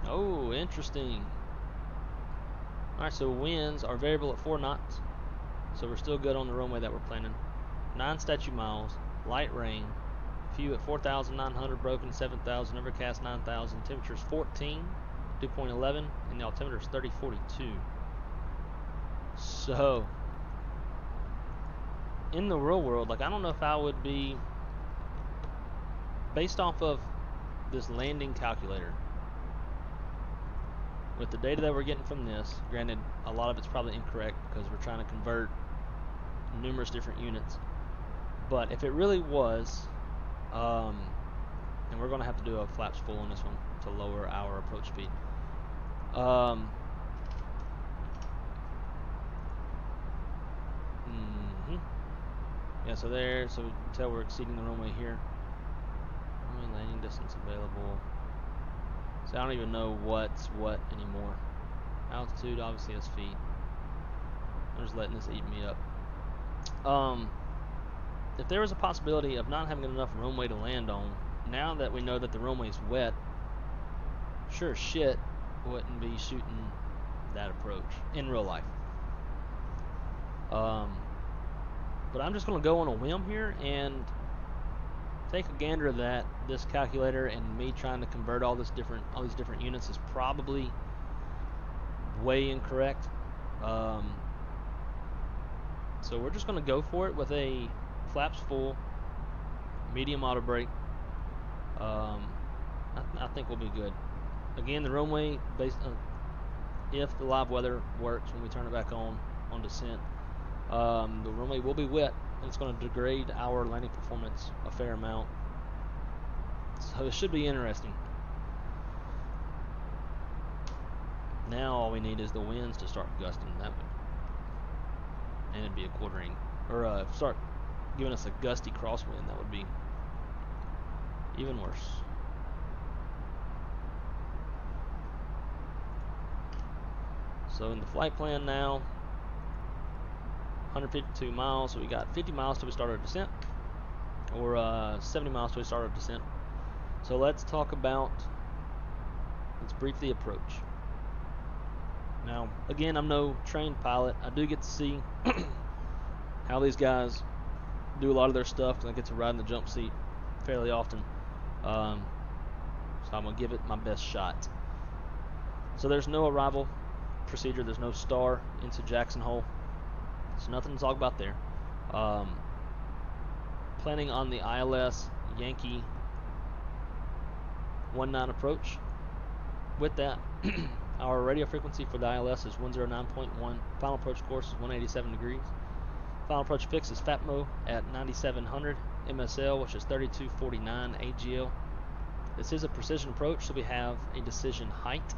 Oh, interesting. Alright, so winds are variable at 4 knots. So we're still good on the runway that we're planning. 9 statute miles, light rain, few at 4,900, broken 7,000, overcast 9,000, temperatures 14, dew point 11, and the altimeter is 3042. So, in the real world, like, I don't know if I would be, based off of this landing calculator, with the data that we're getting from this, granted a lot of it's probably incorrect because we're trying to convert numerous different units, but if it really was, and we're going to have to do a flaps full on this one to lower our approach speed. Yeah, so there, so we can tell we're exceeding the runway here. Runway landing distance available. So I don't even know what's what anymore. Altitude obviously has feet. I'm just letting this eat me up. If there was a possibility of not having enough runway to land on, now that we know that the runway is wet, sure as shit wouldn't be shooting that approach in real life. But I'm just going to go on a whim here and take a gander of that. This calculator and me trying to convert all these different units is probably way incorrect. So we're just going to go for it with a flaps full, medium auto brake. I think we'll be good. Again, the runway, based on if the live weather works when we turn it back on descent, the runway will be wet, and it's going to degrade our landing performance a fair amount. So it should be interesting. Now all we need is the winds to start gusting that way, and it'd be a quartering, or start giving us a gusty crosswind. That would be even worse. So in the flight plan now, 152 miles, so we got 50 miles till we start our descent, or 70 miles till we start our descent. So let's brief the approach. Now, again, I'm no trained pilot. I do get to see how these guys do a lot of their stuff, because I get to ride in the jump seat fairly often. So I'm going to give it my best shot. So there's no arrival procedure. There's no star into Jackson Hole. So nothing to talk about there. Planning on the ILS Yankee 19 approach. With that, our radio frequency for the ILS is 109.1. Final approach course is 187 degrees. Final approach fix is FATMO at 9700. MSL, which is 3249 AGL. This is a precision approach, so we have a decision height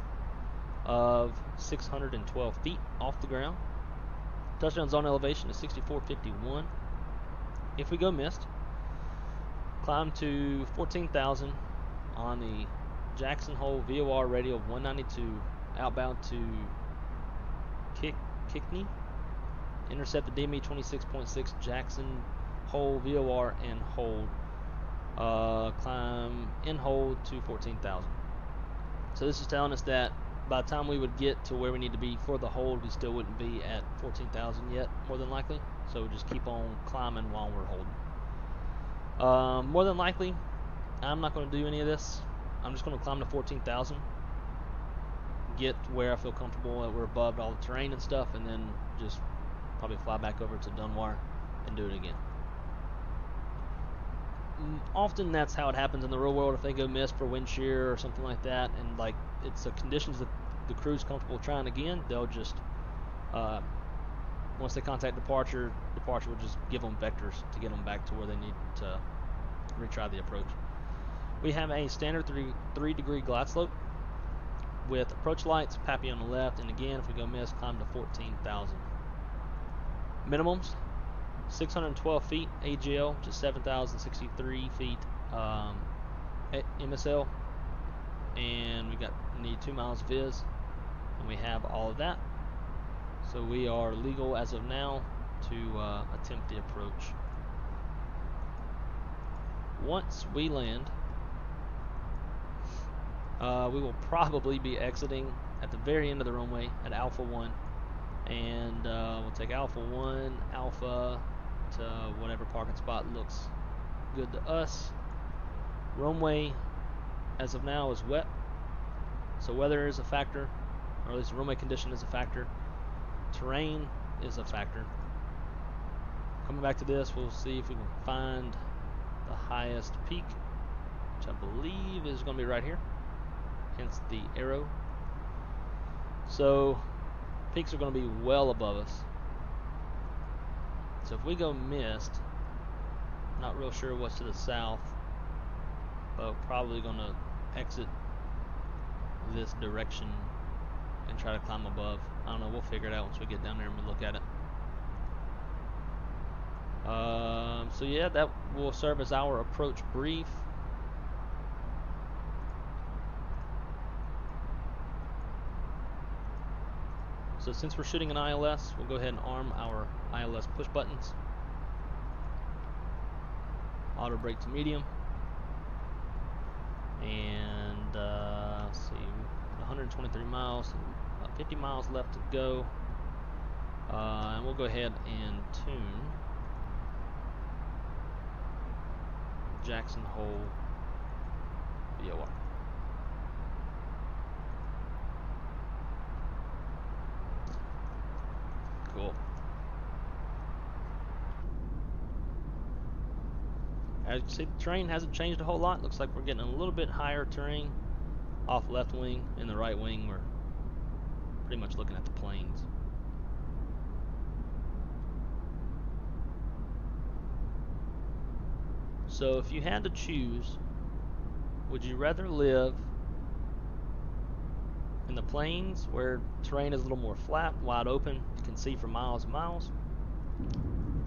of 612 feet off the ground. Touchdown zone elevation is 6451. If we go missed, Climb to 14,000 on the Jackson Hole VOR radial 192 outbound to Kickney. Intercept the DME 26.6 Jackson Hole VOR and hold. Climb in hold to 14,000. So this is telling us that by the time we would get to where we need to be for the hold, we still wouldn't be at 14,000 yet, more than likely. So just keep on climbing while we're holding. More than likely, I'm not going to do any of this. I'm just going to climb to 14,000, get where I feel comfortable that we're above all the terrain and stuff, and then just probably fly back over to Dunbar and do it again. Often that's how it happens in the real world. If they go miss for wind shear or something like that, and like it's the conditions that the crew's comfortable trying again, they'll just once they contact departure will just give them vectors to get them back to where they need to retry the approach. We have a standard 3 degree glide slope with approach lights, PAPI on the left, and again, if we go miss, climb to 14,000. Minimums: 612 feet AGL, which is 7,063 feet MSL, and we need 2 miles viz, and we have all of that. So we are legal as of now to attempt the approach. Once we land, we will probably be exiting at the very end of the runway at Alpha 1, and we'll take Alpha 1, Alpha to whatever parking spot looks good to us. Runway as of now is wet, so weather is a factor, or at least runway condition is a factor. Terrain is a factor. Coming back to this, we'll see if we can find the highest peak, which I believe is going to be right here, hence the arrow. So peaks are going to be well above us. So if we go mist, not real sure what's to the south, but we're probably going to exit this direction and try to climb above. I don't know, we'll figure it out once we get down there and we look at it. So yeah, that will serve as our approach brief. So since we're shooting an ILS, we'll go ahead and arm our ILS push buttons. Auto brake to medium. And let's see, 123 miles, about 50 miles left to go. And we'll go ahead and tune Jackson Hole VOR. Cool. As you can see, the terrain hasn't changed a whole lot. Looks like we're getting a little bit higher terrain off left wing. In the right wing, we're pretty much looking at the plains. So if you had to choose, would you rather live in the plains where terrain is a little more flat, wide open, you can see for miles and miles,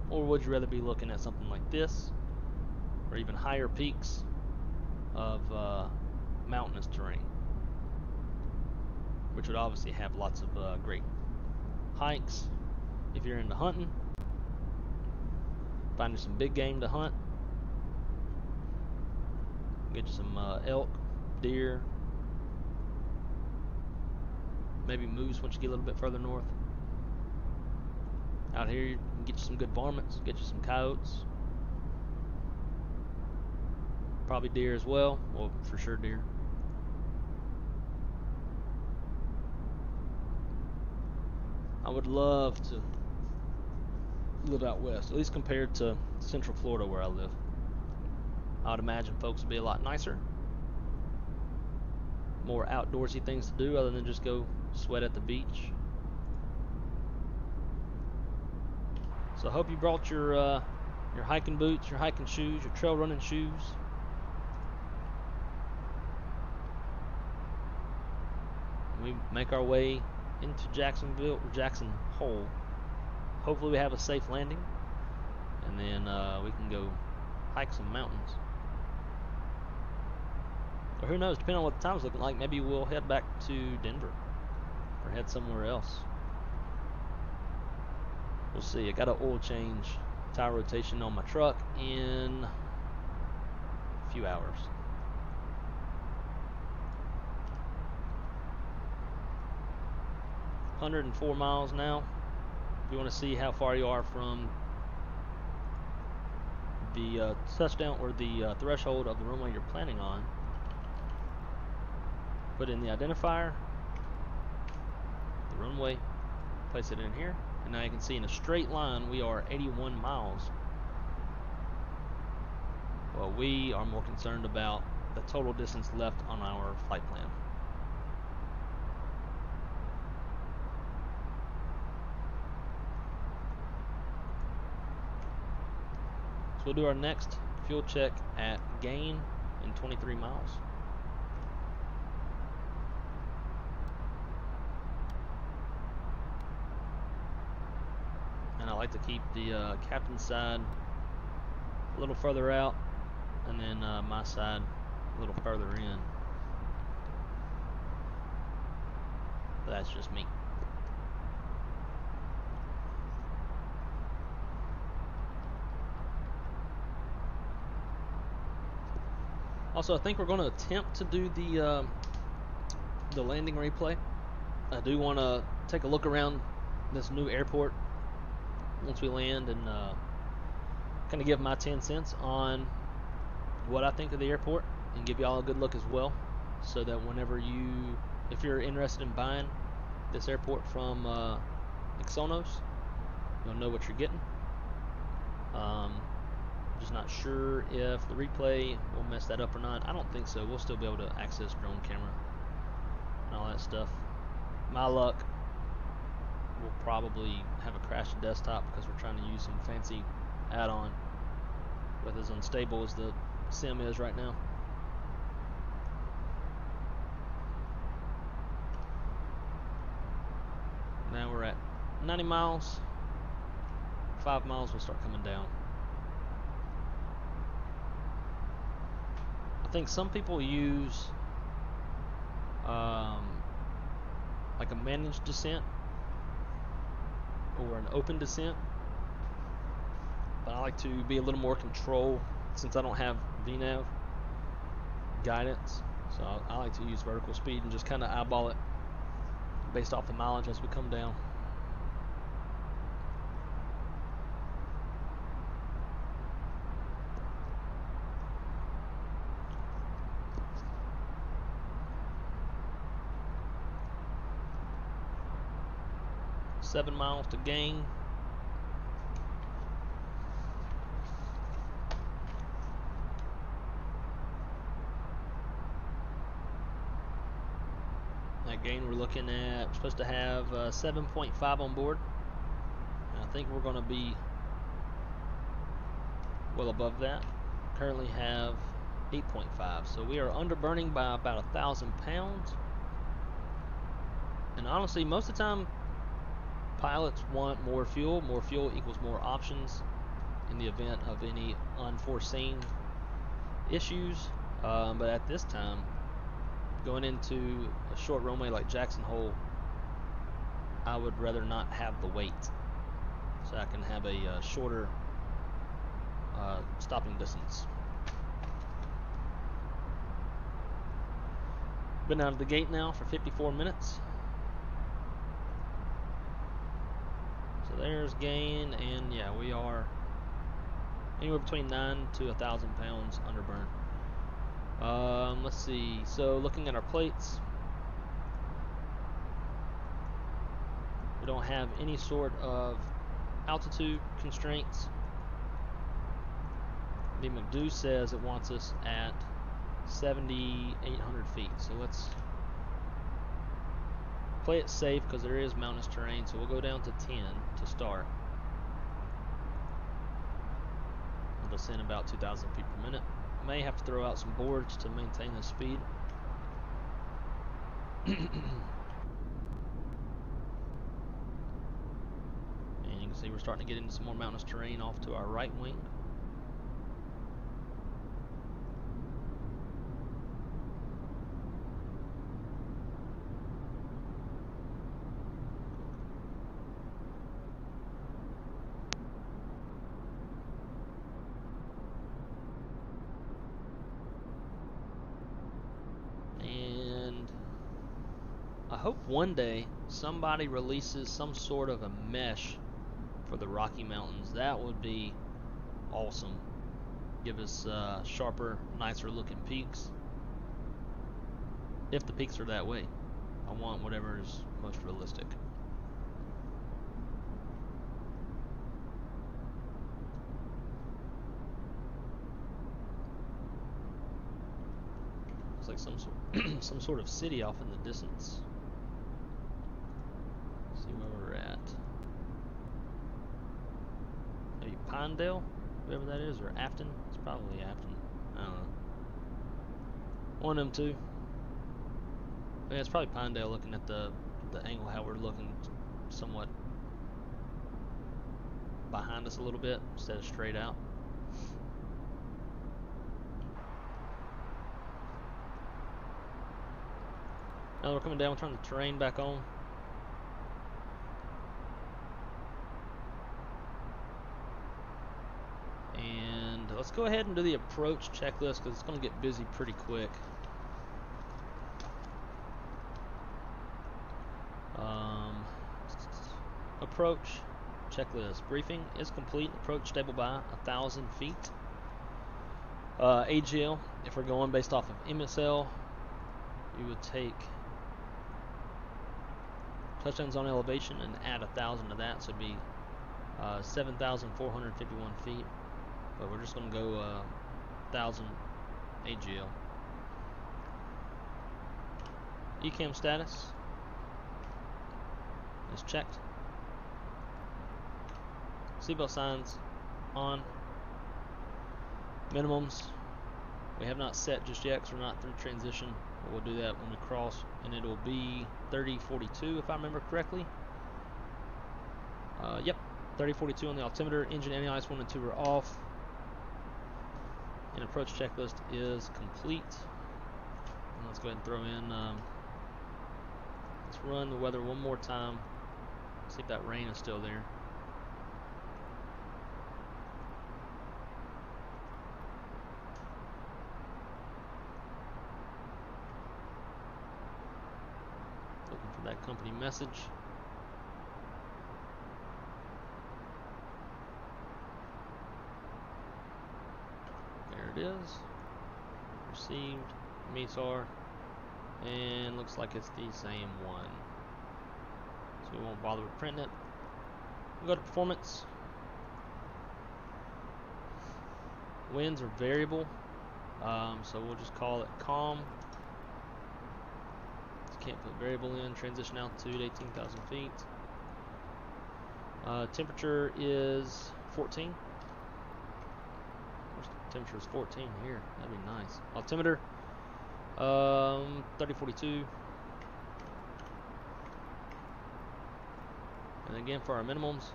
or would you rather be looking at something like this, or even higher peaks of mountainous terrain, which would obviously have lots of great hikes if you're into hunting, finding some big game to hunt, get you some elk, deer, maybe moose once you get a little bit further north. Out here you can get you some good varmints, get you some coyotes, probably deer as well. Well, for sure deer. I would love to live out west, at least compared to Central Florida where I live. I would imagine folks would be a lot nicer, more outdoorsy things to do other than just go sweat at the beach. So I hope you brought your hiking boots, your hiking shoes, your trail running shoes. We make our way into Jacksonville, or Jackson Hole. Hopefully we have a safe landing, and then we can go hike some mountains. Or who knows, depending on what the time's looking like, maybe we'll head back to Denver or head somewhere else. We'll see. I got an oil change, tire rotation on my truck in a few hours. $104 miles now. If you want to see how far you are from the touchdown or the threshold of the runway you're planning on, put in the identifier, the runway, place it in here, and now you can see in a straight line we are 81 miles. Well, we are more concerned about the total distance left on our flight plan. So we'll do our next fuel check at GANNE in 23 miles. And I like to keep the captain's side a little further out, and then my side a little further in. But that's just me. Also, I think we're going to attempt to do the landing replay. I do want to take a look around this new airport once we land and kind of give my 10 cents on what I think of the airport and give y'all a good look as well, so that whenever if you're interested in buying this airport from Axonos, you'll know what you're getting. Just not sure if the replay will mess that up or not. I don't think so. We'll still be able to access drone camera and all that stuff. My luck, we'll probably have a crashed desktop because we're trying to use some fancy add-on with as unstable as the sim is right now. Now we're at 90 miles. 5 miles will start coming down. I think some people use like a managed descent or an open descent, but I like to be a little more control since I don't have VNAV guidance. So I like to use vertical speed and just kind of eyeball it based off the mileage as we come down. Seven miles to GANNE. At GANNE we're looking at, we're supposed to have 7.5 on board. And I think we're going to be well above that. Currently have 8.5, so we are under burning by about 1,000 pounds. And honestly, most of the time pilots want more fuel. More fuel equals more options in the event of any unforeseen issues. But at this time, going into a short runway like Jackson Hole, I would rather not have the weight, so I can have a shorter stopping distance. Been out of the gate now for 54 minutes. So there's GANNE, and yeah, we are anywhere between 9 to 1,000 pounds under burn. Let's see, so looking at our plates, we don't have any sort of altitude constraints. The McDo says it wants us at 7,800 feet, so let's play it safe because there is mountainous terrain, so we'll go down to 10 to start. We'll descend about 2,000 feet per minute. May have to throw out some boards to maintain the speed. And you can see we're starting to get into some more mountainous terrain off to our right wing. I hope one day somebody releases some sort of a mesh for the Rocky Mountains. That would be awesome. Give us sharper, nicer looking peaks. If the peaks are that way. I want whatever is most realistic. Looks like some sort of city off in the distance. Let's see where we're at. Maybe Pinedale, whoever that is, or Afton. It's probably Afton. I don't know. One of them two. Yeah, it's probably Pinedale, looking at the angle how we're looking somewhat behind us a little bit instead of straight out. Now we're coming down, we're turning the terrain back on. And let's go ahead and do the approach checklist because it's going to get busy pretty quick. Approach checklist. Briefing is complete. Approach stable by 1,000 feet. AGL, if we're going based off of MSL, you would take touchdowns on elevation and add 1,000 to that, so it'd be 7,451 feet. But we're just going to go 1,000 AGL. ECAM status is checked. Seatbelt signs on. Minimums we have not set just yet because we're not through transition, but we'll do that when we cross, and it'll be 3042 if I remember correctly. Yep, 3042 on the altimeter. Engine anti-ice 1 and 2 are off, and approach checklist is complete. And let's go ahead and throw in let's run the weather one more time, see if that rain is still there. Looking for that company message. There it is. Received, MESAR, and looks like it's the same one. So we won't bother with printing it. We'll go to performance. Winds are variable, so we'll just call it calm. Can't put variable in. Transition altitude 18,000 feet. Temperature is 14. Temperature is 14 here. That'd be nice. Altimeter 3042. And again for our minimums,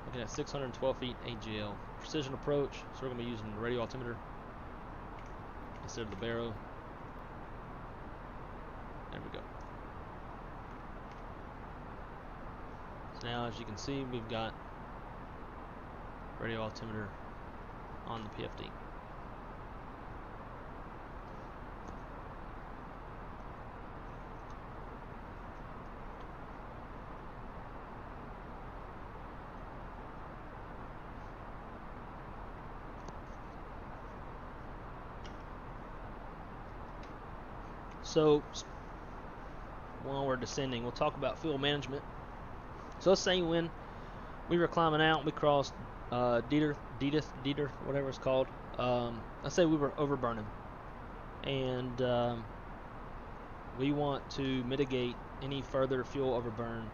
looking at 612 feet AGL. Precision approach, so we're going to be using the radio altimeter instead of the baro. There we go. So now, as you can see, we've got radio altimeter on the PFD. So while we're descending, we'll talk about fuel management. So let's say when we were climbing out, we crossed Dieter, whatever it's called. Let's say we were overburning, and we want to mitigate any further fuel overburn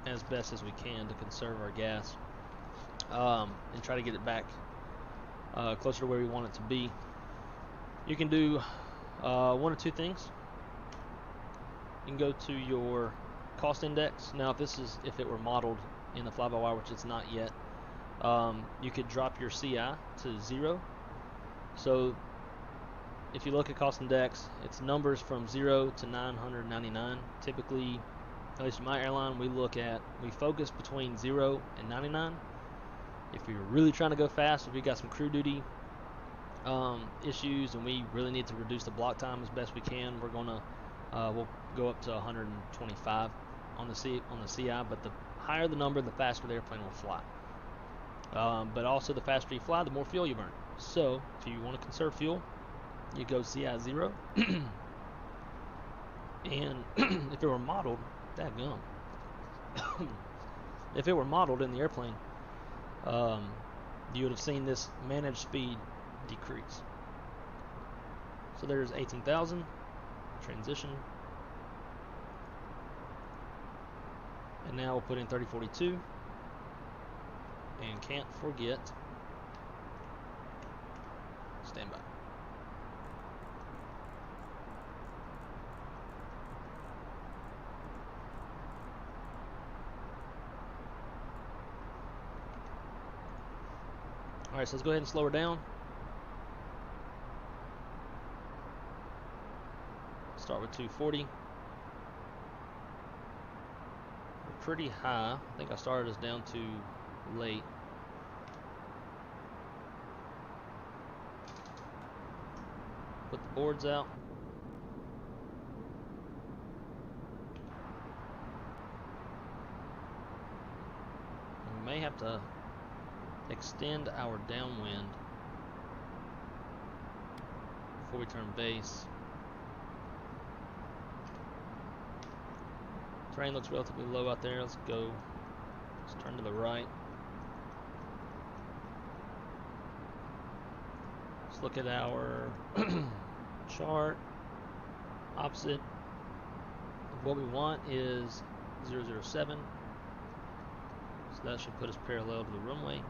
as best as we can to conserve our gas, and try to get it back closer to where we want it to be. You can do one or two things. You can go to your cost index. Now, if it were modeled in the fly-by-wire, which it's not yet, you could drop your CI to 0. So if you look at cost index, it's numbers from 0 to 999. Typically, at least in my airline, we focus between 0 and 99. If you're really trying to go fast, if we got some crew duty issues and we really need to reduce the block time as best we can, we're gonna We'll go up to 125 on the CI, but the higher the number, the faster the airplane will fly. But also, the faster you fly, the more fuel you burn. So, if you want to conserve fuel, you go CI 0. And if it were modeled, dadgum. If it were modeled in the airplane, you would have seen this managed speed decrease. So there's 18,000, transition. And now we'll put in 3042. And can't forget standby. Alright, so let's go ahead and slow her down. Start with 240. We're pretty high. I think I started us down too late. Put the boards out. We may have to extend our downwind before we turn base. Terrain looks relatively low out there. Let's go. Let's turn to the right. Let's look at our chart. Opposite of what we want is 007. So that should put us parallel to the runway.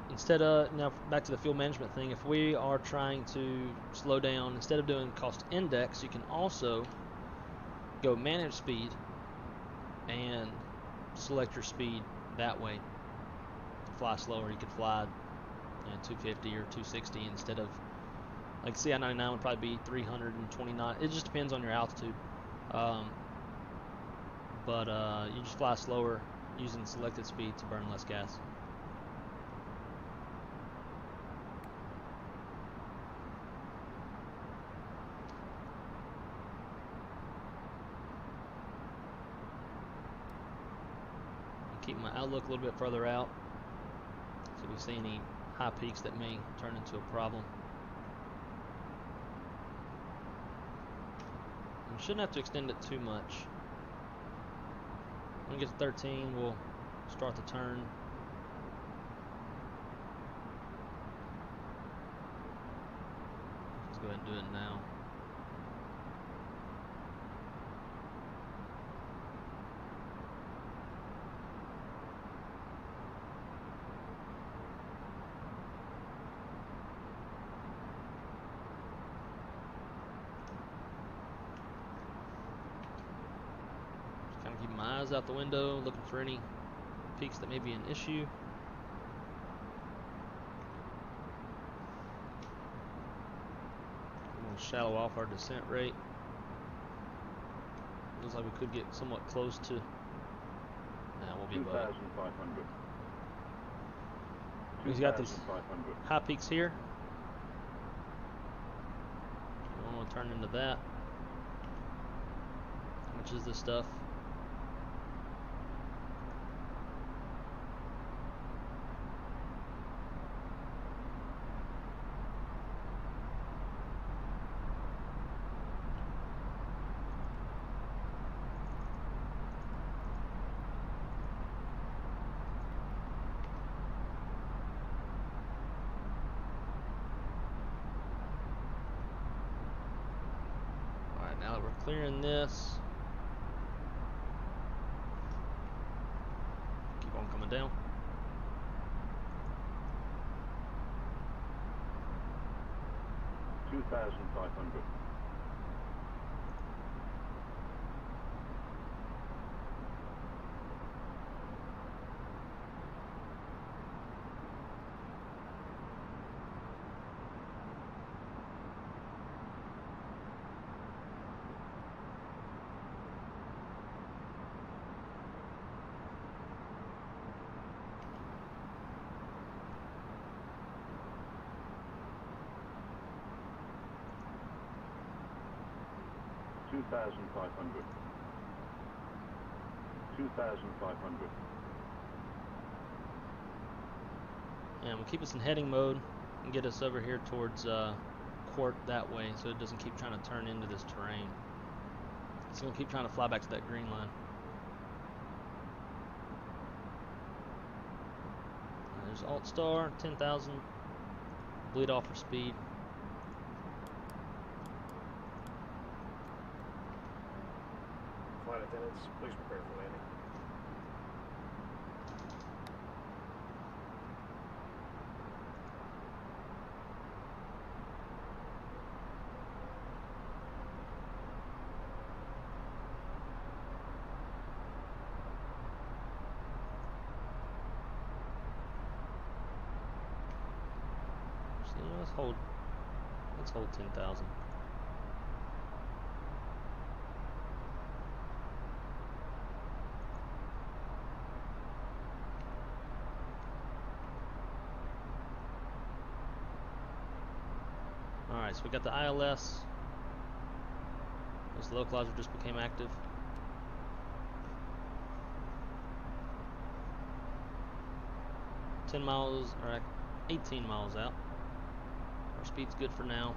Instead of, now back to the fuel management thing, if we are trying to slow down, instead of doing cost index, you can also go manage speed and select your speed that way. To fly slower, you could fly 250 or 260 instead of, like CI99 would probably be 329. It just depends on your altitude. But you just fly slower using selected speed to burn less gas. Keep my outlook a little bit further out, so if we see any high peaks that may turn into a problem. We shouldn't have to extend it too much. When we get to 13, we'll start the turn. Let's go ahead and do it now. Keep my eyes out the window, looking for any peaks that may be an issue. We'll shallow off our descent rate. Looks like we could get somewhat close to. Now we'll be above it. 2,500. We've got these high peaks here. We want to turn into that. Which is this stuff. Now that we're clearing this, keep on coming down. $2,500. 2,500. 2,500. And we'll keep us in heading mode and get us over here towards Quart that way, so it doesn't keep trying to turn into this terrain. It's going to keep trying to fly back to that green line. There's Alt Star, 10,000. Bleed off for speed. Flight attendants, please prepare for landing. Let's hold 10,000. Alright, so we got the ILS. This localizer just became active. $10 miles, or 18 miles out. Our speed's good for now.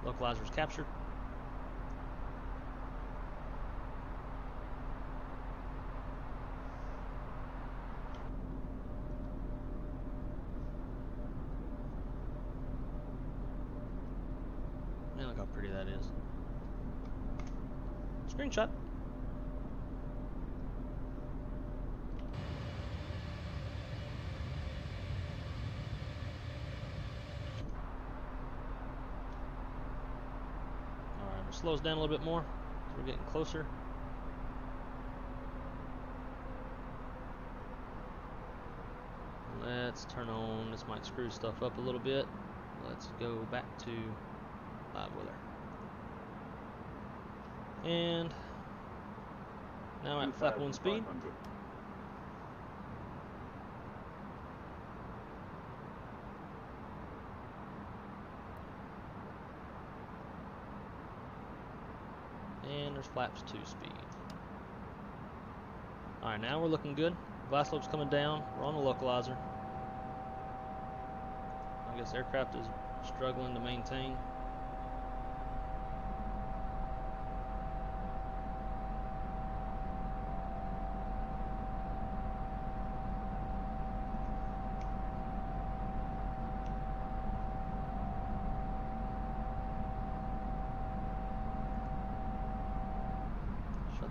Localizer's captured. Man, look how pretty that is. Screenshot. Slows down a little bit more, so we're getting closer. Let's turn on, this might screw stuff up a little bit. Let's go back to FlyByWire. And now at flap 1 speed. And there's flaps 2 speed. Alright, now we're looking good. Glass slope's coming down. We're on the localizer. I guess aircraft is struggling to maintain.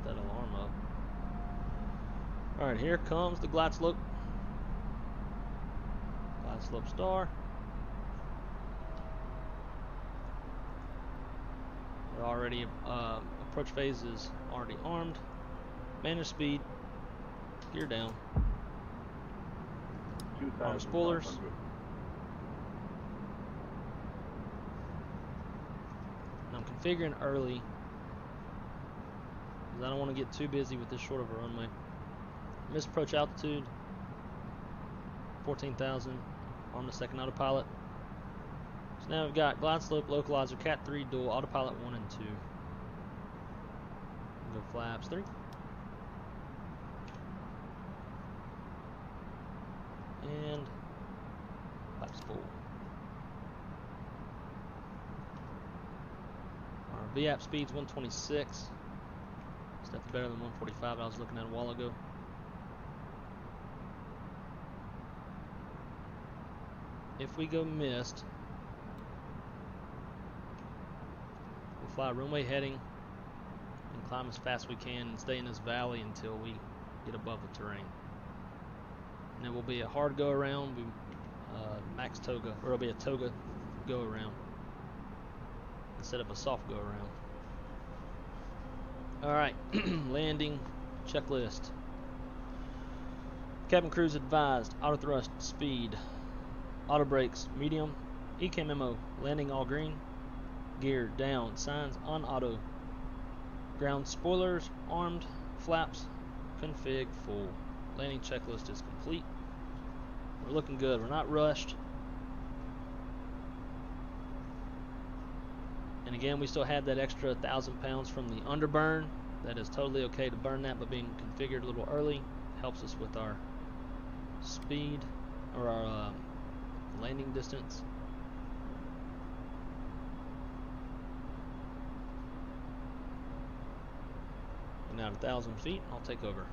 That alarm up. Alright, here comes the glide slope. Glide slope star. We're already, approach phase is already armed. Manage speed. Gear down. Arm spoilers. And I'm configuring early. I don't want to get too busy with this short of a runway. Missed approach altitude, 14,000. On the second autopilot. So now we've got glide slope, localizer, Cat 3 dual, autopilot 1 and 2. Go flaps 3. And flaps 4. Our VAP speed's 126. Definitely better than 145 I was looking at a while ago. If we go missed, we'll fly runway heading and climb as fast as we can and stay in this valley until we get above the terrain. And it will be a hard go around, max toga, or it'll be a toga go around instead of a soft go around. Alright, landing checklist. Cabin crews advised, auto thrust, speed, auto brakes, medium, ECAM MO, landing all green, gear down, signs on auto, ground spoilers, armed, flaps, config full. Landing checklist is complete. We're looking good, we're not rushed. And again, we still have that extra 1,000 pounds from the underburn. That is totally okay to burn that, but being configured a little early helps us with our speed or our landing distance. And now at 1,000 feet, I'll take over.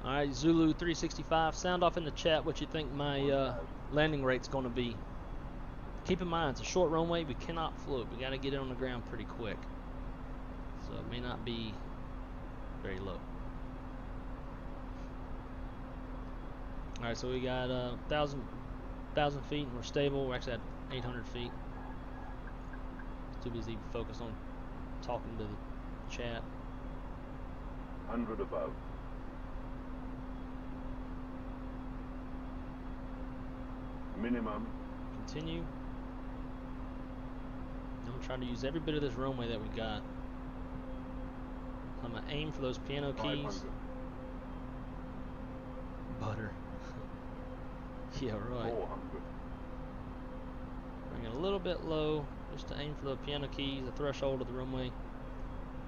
Alright, Zulu 365, sound off in the chat what you think my landing rate's going to be. Keep in mind, it's a short runway, we cannot float. We got to get it on the ground pretty quick. So it may not be very low. Alright, so we got 1,000 feet and we're stable. We're actually at 800 feet. Too busy focused on talking to the chat. 100 above. Minimum. Continue. I'm trying to use every bit of this runway that we got. I'm going to aim for those piano keys. 500. Butter. Yeah, right. 400. Bring it a little bit low, just to aim for the piano keys, the threshold of the runway.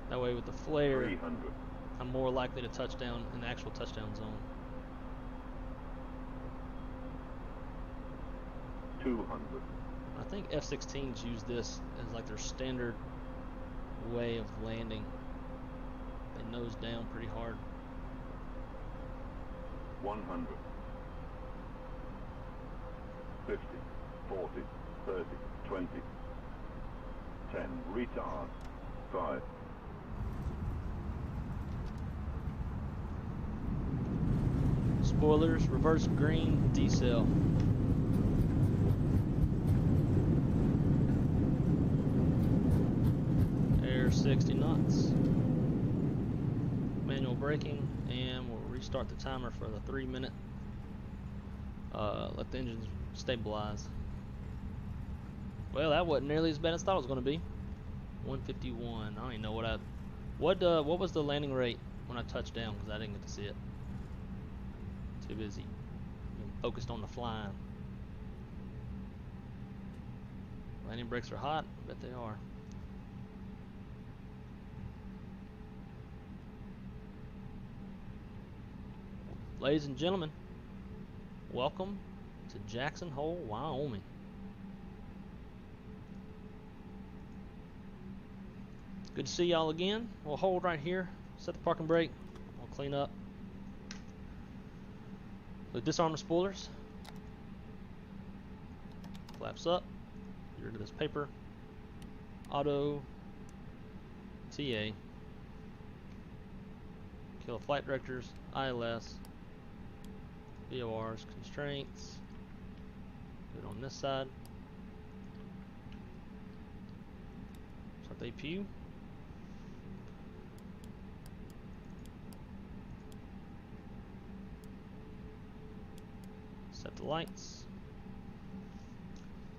That way with the flare, 300. I'm more likely to touch down in the actual touchdown zone. 200. I think F-16s use this as like their standard way of landing. They nose down pretty hard. 100. 50. 40. 30. 20. 10. Retard. 5. Spoilers, reverse green, decel. Air 60 knots. Manual braking, and we'll restart the timer for the 3-minute. Let the engines stabilize. Well, that wasn't nearly as bad as I thought it was going to be. 151. I don't even know what was the landing rate when I touched down, because I didn't get to see it. Too busy. I'm focused on the flying. Landing brakes are hot. I bet they are. Ladies and gentlemen, welcome to Jackson Hole, Wyoming. Good to see y'all again. We'll hold right here, set the parking brake, we'll clean up. We'll disarm the spoilers. Flaps up. Get rid of this paper. Auto. TA. Kill the flight directors. ILS. VORs. Constraints. Do it on this side. Start the APU. Set the lights.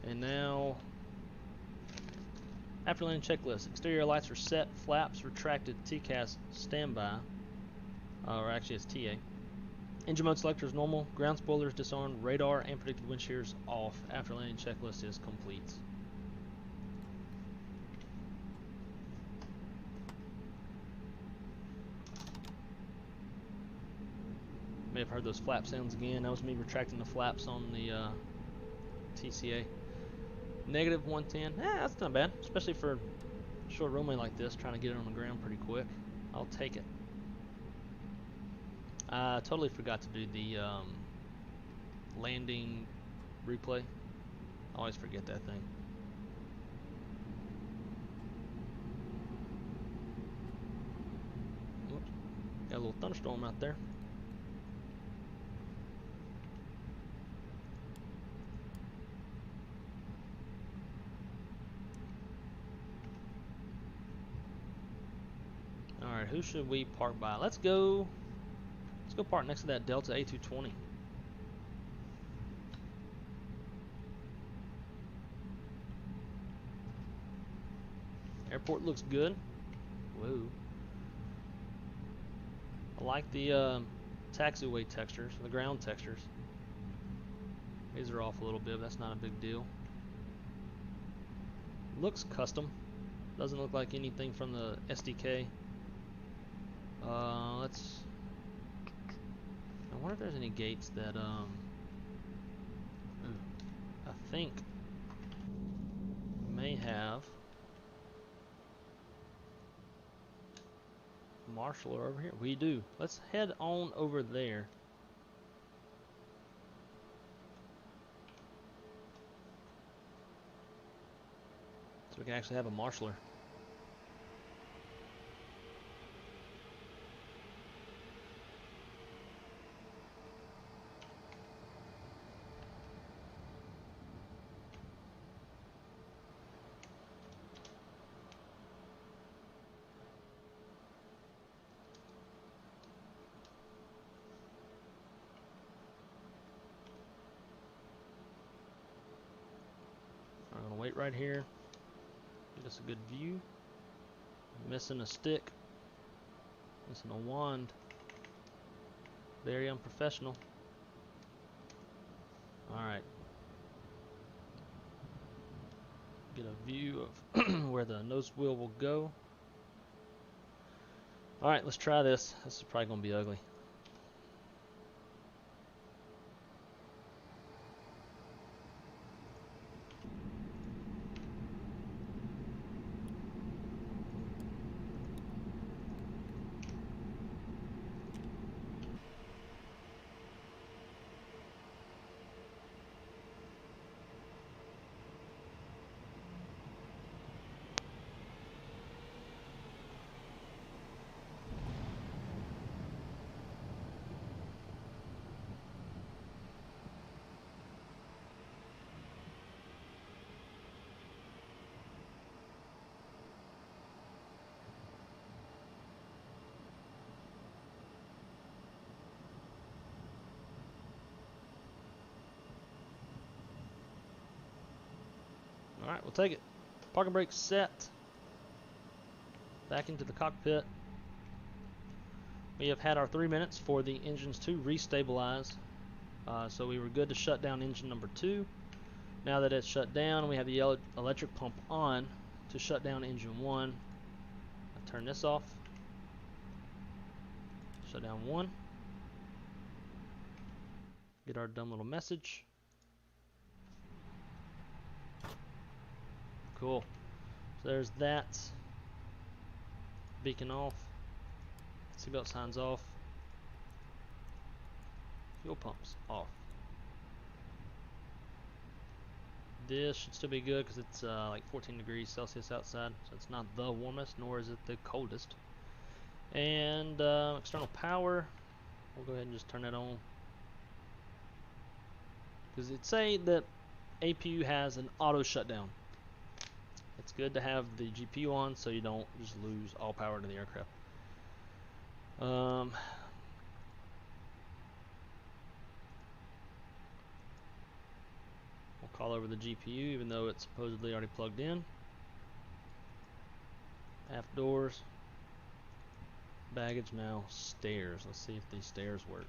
And now, after landing checklist, exterior lights are set, flaps retracted, TCAS standby, or actually it's TA. Engine mode selector is normal, ground spoilers disarmed, radar and predicted wind shears off. After landing checklist is complete. May have heard those flap sounds again. That was me retracting the flaps on the TCA. Negative 110. That's not bad, especially for a short runway like this, trying to get it on the ground pretty quick. I'll take it. I totally forgot to do the landing replay. I always forget that thing. Oops. Got a little thunderstorm out there. Alright, who should we park by? Let's go park next to that Delta A220. Airport looks good. Whoa. I like the taxiway textures, the ground textures. These are off a little bit, but that's not a big deal. Looks custom. Doesn't look like anything from the SDK. I wonder if there's any gates that I think may have marshaller over here. We do. Let's head on over there. So we can actually have a marshaller. I'm gonna wait right here. Get us a good view. Missing a stick. Missing a wand. Very unprofessional. Alright. Get a view of where the nose wheel will go. Alright, let's try this. This is probably going to be ugly. Alright, we'll take it. Parking brake set. Back into the cockpit. We have had our 3 minutes for the engines to restabilize. So we were good to shut down engine number 2. Now that it's shut down, we have the electric pump on to shut down engine 1. I'll turn this off. Shut down 1. Get our dumb little message. Cool. So there's that. Beacon off. Seatbelt signs off. Fuel pumps off. This should still be good because it's like 14 degrees Celsius outside, so it's not the warmest, nor is it the coldest. And external power, we'll go ahead and just turn that on. Because it say that APU has an auto shutdown. It's good to have the GPU on so you don't just lose all power to the aircraft. We'll call over the GPU even though it's supposedly already plugged in. Aft doors. Baggage now. Stairs. Let's see if these stairs work.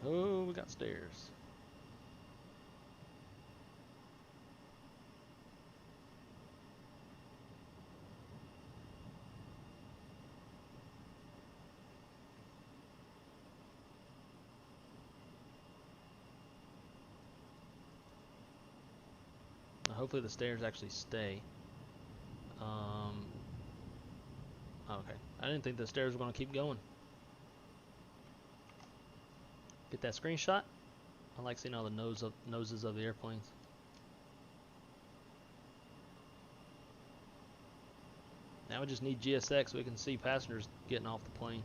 Oh, we got stairs. Hopefully the stairs actually stay. Okay. I didn't think the stairs were going to keep going. Get that screenshot. I like seeing all the noses of the airplanes. Now we just need GSX so we can see passengers getting off the plane.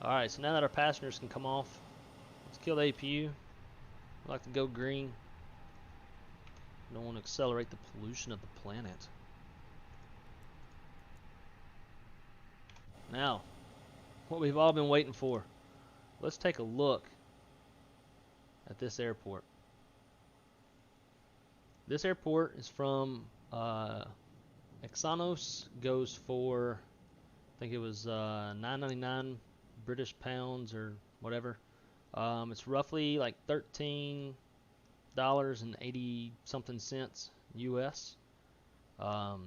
Alright, so now that our passengers can come off, let's kill the APU. I like to go green. Don't want to accelerate the pollution of the planet. Now, what we've all been waiting for. Let's take a look at this airport. This airport is from Axonos, goes for, I think it was 9.99 British pounds or whatever. It's roughly like $13.80 something cents US. So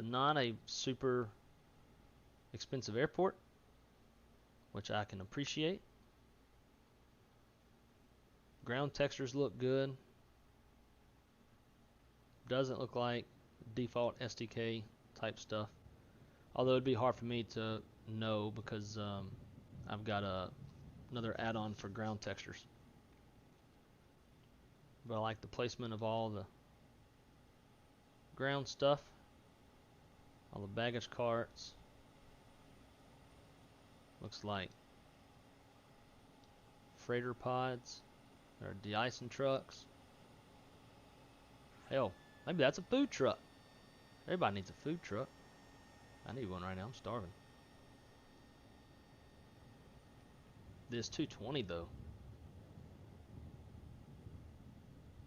not a super expensive airport, which I can appreciate. Ground textures look good. Doesn't look like default SDK type stuff. Although it'd be hard for me to know because I've got another add-on for ground textures. But I like the placement of all the ground stuff. All the baggage carts. Looks like freighter pods. Or de-icing trucks. Hell, maybe that's a food truck. Everybody needs a food truck. I need one right now. I'm starving. This 220 though.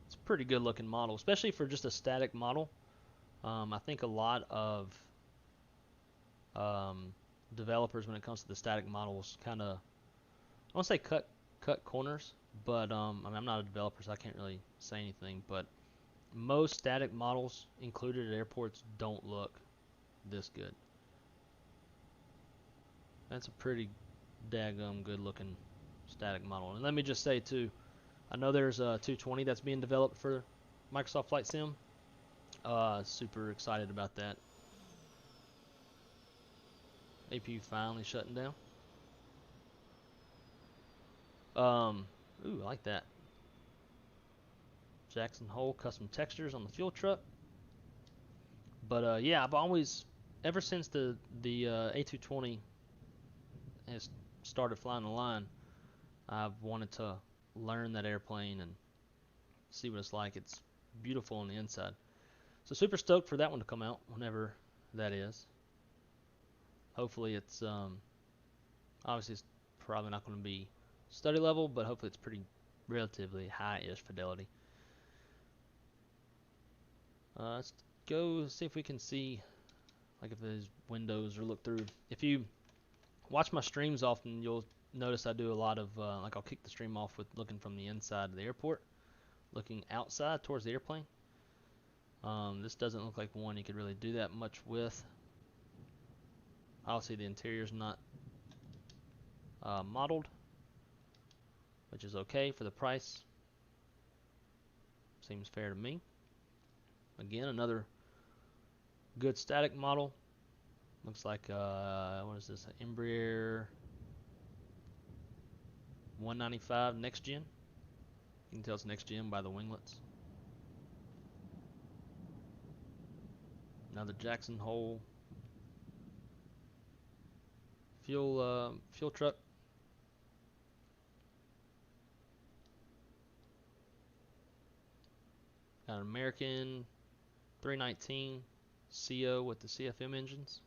It's a pretty good looking model, especially for just a static model. I think a lot of developers, when it comes to the static models, kind of, I won't say cut corners, but I mean, I'm not a developer, so I can't really say anything. But most static models included at airports don't look this good. That's a pretty daggum good looking static model. And let me just say too, I know there's a 220 that's being developed for Microsoft Flight Sim. Super excited about that. APU finally shutting down. Ooh, I like that. Jackson Hole custom textures on the fuel truck. But yeah, I've always, ever since the A220 has started flying the line, I've wanted to learn that airplane and see what it's like. It's beautiful on the inside. So super stoked for that one to come out whenever that is. Hopefully it's obviously it's probably not going to be study level, but hopefully it's pretty relatively high-ish fidelity. Let's go see if we can see, like, if there's windows or look through. If you watch my streams often, you'll notice I do a lot of like, I'll kick the stream off with looking from the inside of the airport, looking outside towards the airplane. This doesn't look like one you could really do that much with. Obviously the interior's not modeled, which is okay for the price. Seems fair to me. Again, another good static model. Looks like what is this? Embraer 195 next gen. You can tell it's next gen by the winglets. Another Jackson Hole fuel truck. Got an American 319 CO with the CFM engines.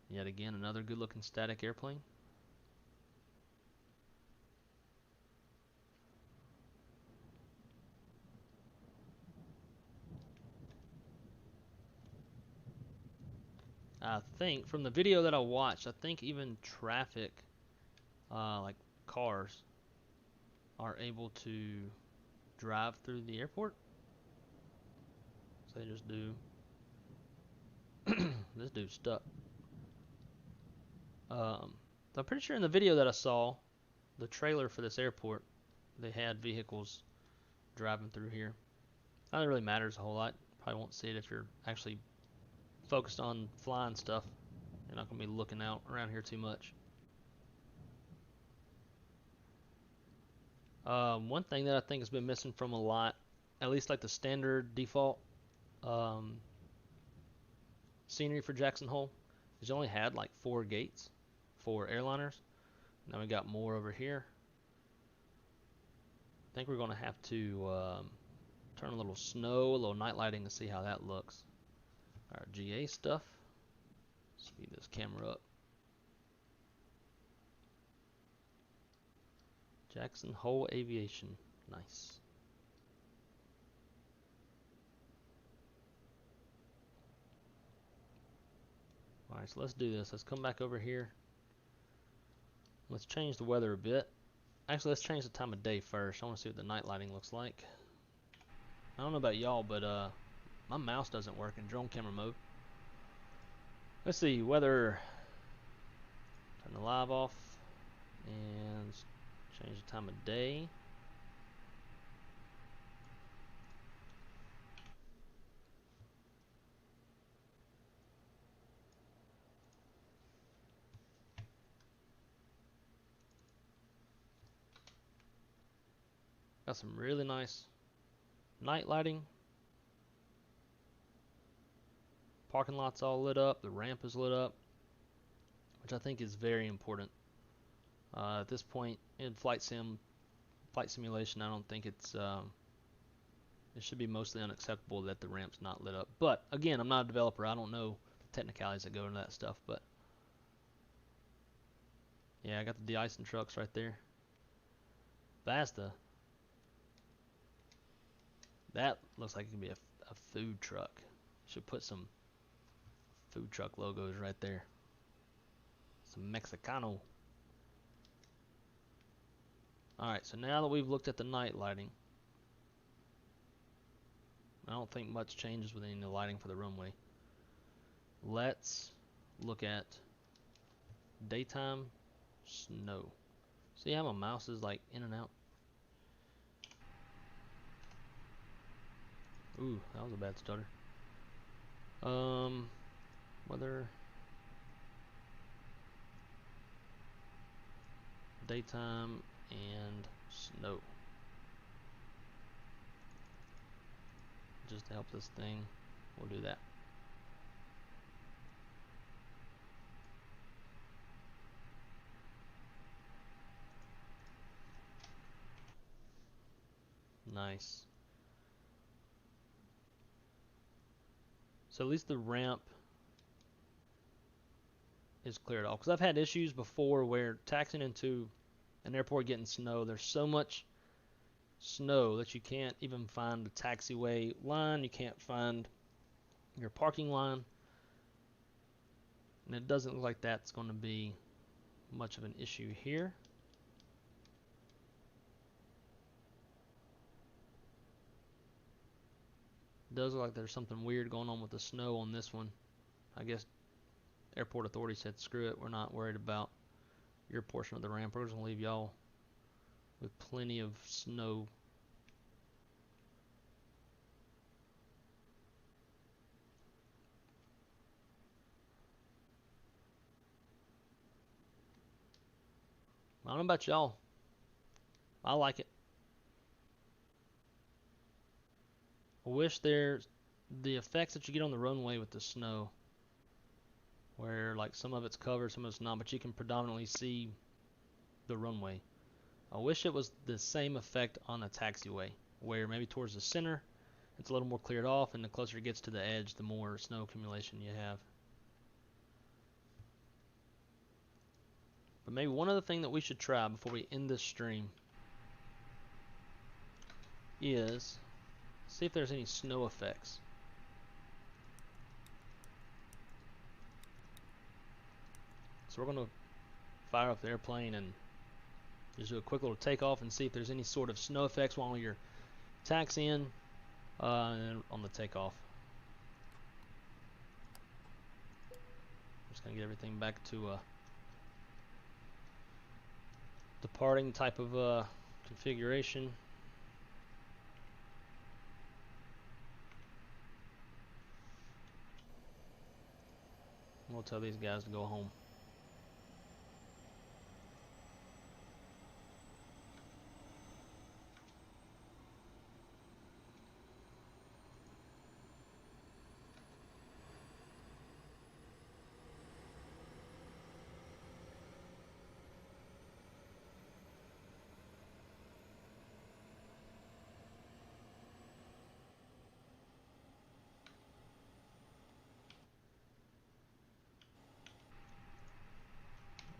Yet again, another good looking static airplane. I think from the video that I watched, I think even traffic, like cars, are able to drive through the airport. So they just do. This dude's stuck. So I'm pretty sure in the video that I saw, the trailer for this airport, they had vehicles driving through here. Not really matters a whole lot. Probably won't see it if you're actually focused on flying stuff. You're not going to be looking out around here too much. One thing that I think has been missing from a lot, at least like the standard default scenery for Jackson Hole, is you only had like 4 gates for airliners. Now we got more over here. I think we're going to have to turn a little snow, a little night lighting to see how that looks. Our GA stuff. Speed this camera up. Jackson Hole Aviation. Nice. Alright, so let's do this. Let's come back over here. Let's change the weather a bit. Actually, let's change the time of day first. I want to see what the night lighting looks like. I don't know about y'all, but my mouse doesn't work in drone camera mode. Let's see, weather. Turn the live off and change the time of day. Got some really nice night lighting. Parking lot's all lit up. The ramp is lit up, which I think is very important. At this point in flight simulation, I don't think it's it should be mostly unacceptable that the ramp's not lit up. But again, I'm not a developer. I don't know the technicalities that go into that stuff. But yeah, I got the de-icing trucks right there. That looks like it could be a food truck. Should put some food truck logos right there. Some Mexicano. Alright, so now that we've looked at the night lighting, I don't think much changes with any of the lighting for the runway. Let's look at daytime snow. See how my mouse is like in and out? Ooh, that was a bad stutter. Weather. Daytime and snow. Just to help this thing, we'll do that. Nice. So at least the ramp is cleared off. Because I've had issues before where taxiing into an airport getting snow, there's so much snow that you can't even find the taxiway line, you can't find your parking line. And it doesn't look like that's going to be much of an issue here. It does look like there's something weird going on with the snow on this one. I guess airport authority said screw it, we're not worried about your portion of the ramp. We're just going to leave y'all with plenty of snow. I don't know about y'all. I like it. I wish there's the effects that you get on the runway with the snow, where like some of it's covered, some of it's not, but you can predominantly see the runway. I wish it was the same effect on a taxiway, where maybe towards the center it's a little more cleared off, and the closer it gets to the edge, the more snow accumulation you have. But maybe one other thing that we should try before we end this stream is see if there's any snow effects. So we're going to fire up the airplane and just do a quick little takeoff and see if there's any sort of snow effects while you're taxiing and on the takeoff. Just going to get everything back to a departing type of configuration. We'll tell these guys to go home.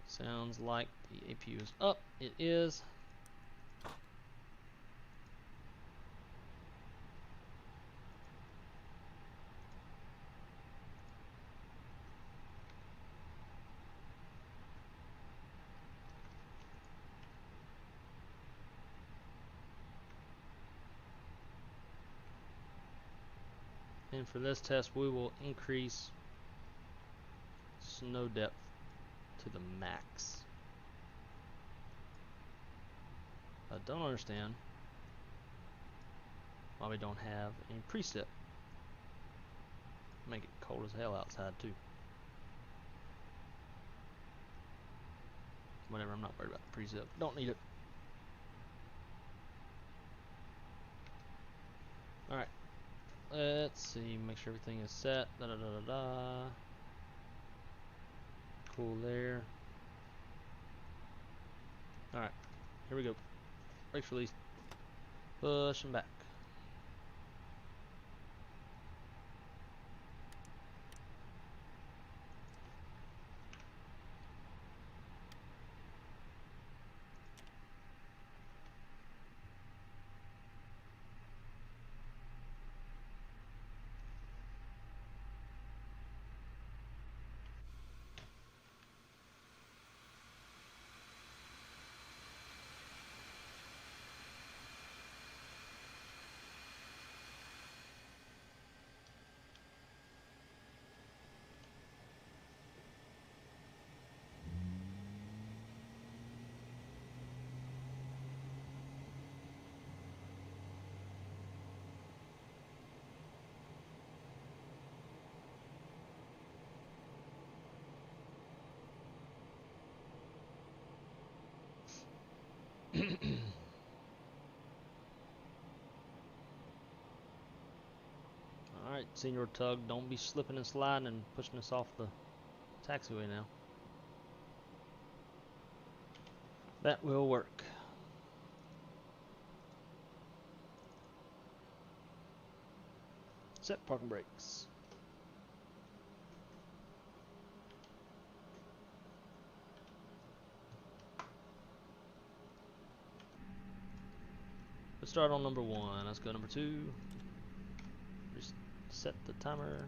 Sounds like the APU is up. It is. And for this test, we will increase snow depth to the max. I don't understand why we don't have any precip. Make it cold as hell outside too. Whatever, I'm not worried about the precip. Don't need it. Alright. Let's see, make sure everything is set. Da da da da da. Cool there. Alright, here we go. Brakes released. Pushing back. Alright, Senior Tug, don't be slipping and sliding and pushing us off the taxiway now. That will work. Set parking brakes. Let's start on number 1. Let's go number 2. Just set the timer.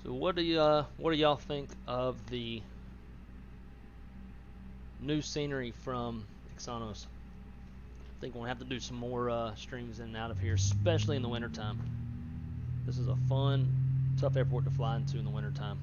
So what do y'all think of the new scenery from Axonos? I think we'll have to do some more streams in and out of here, especially in the wintertime. This is a fun, tough airport to fly into in the wintertime.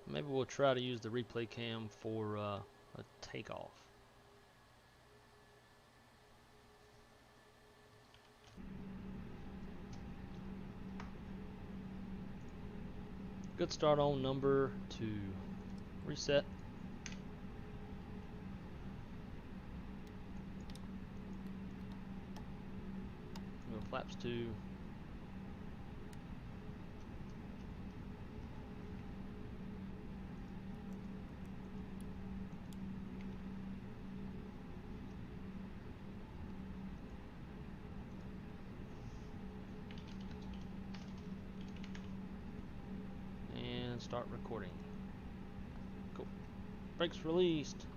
Maybe we'll try to use the replay cam for a takeoff. Good start on number 2. Reset. Go flaps 2. Start recording. Cool. Brakes released.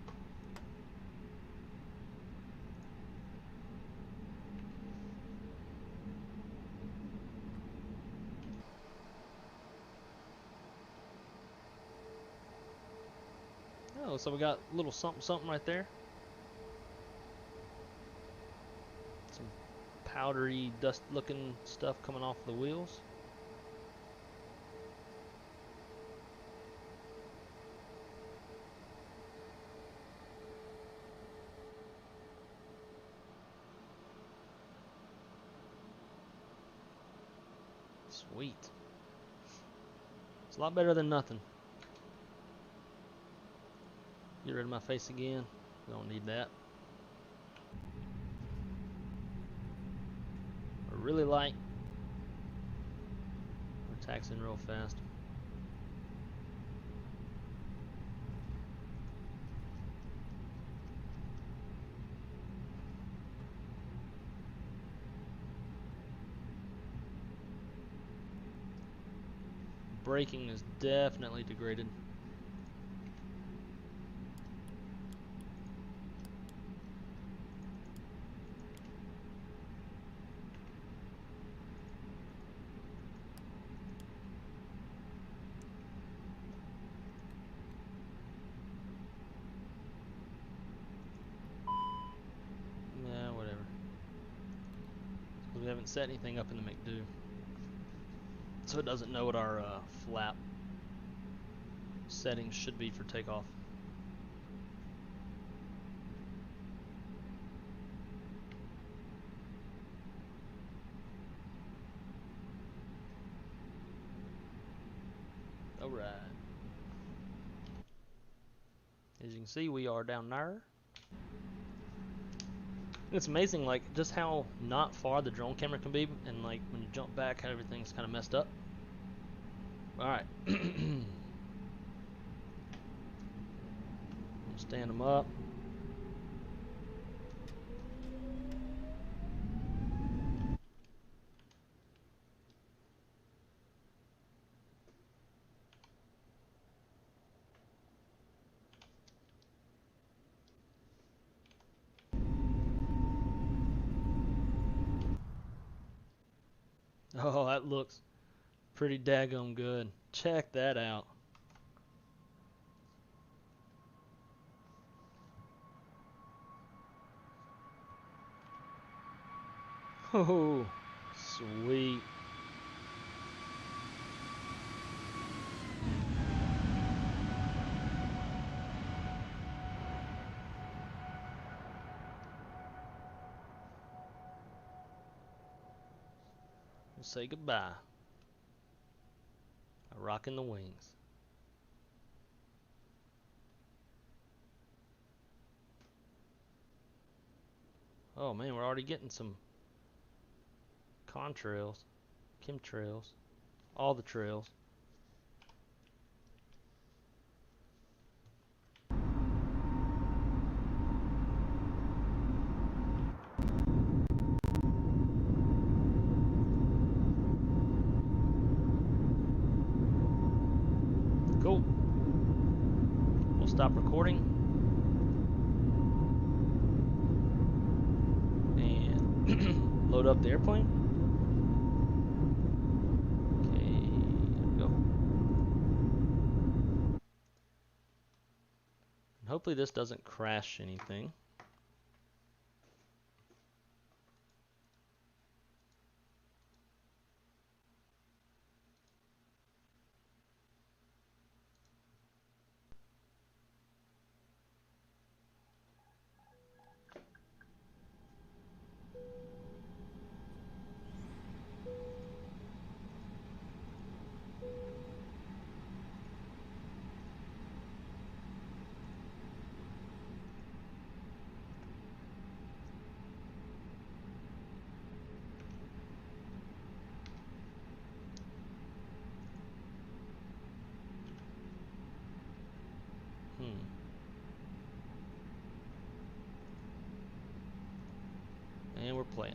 Oh, so we got a little something something right there. Some powdery dust looking stuff coming off the wheels. Sweet. It's a lot better than nothing. Get rid of my face again. We don't need that. We're really light. We're taxiing real fast. braking is definitely degraded. Yeah, whatever. We haven't set anything up in the McDo, so it doesn't know what our flap settings should be for takeoff. Alright. As you can see, we are down there. It's amazing, like, just how not far the drone camera can be, and like when you jump back, how everything's kind of messed up. Alright. Stand them up. Oh, that looks pretty daggum good. Check that out. Oh, sweet. We'll say goodbye. Rocking the wings. Oh man, we're already getting some contrails, chemtrails, all the trails. Cool. We'll stop recording and load up the airplane. Okay, there we go. And hopefully this doesn't crash anything. And we're playing.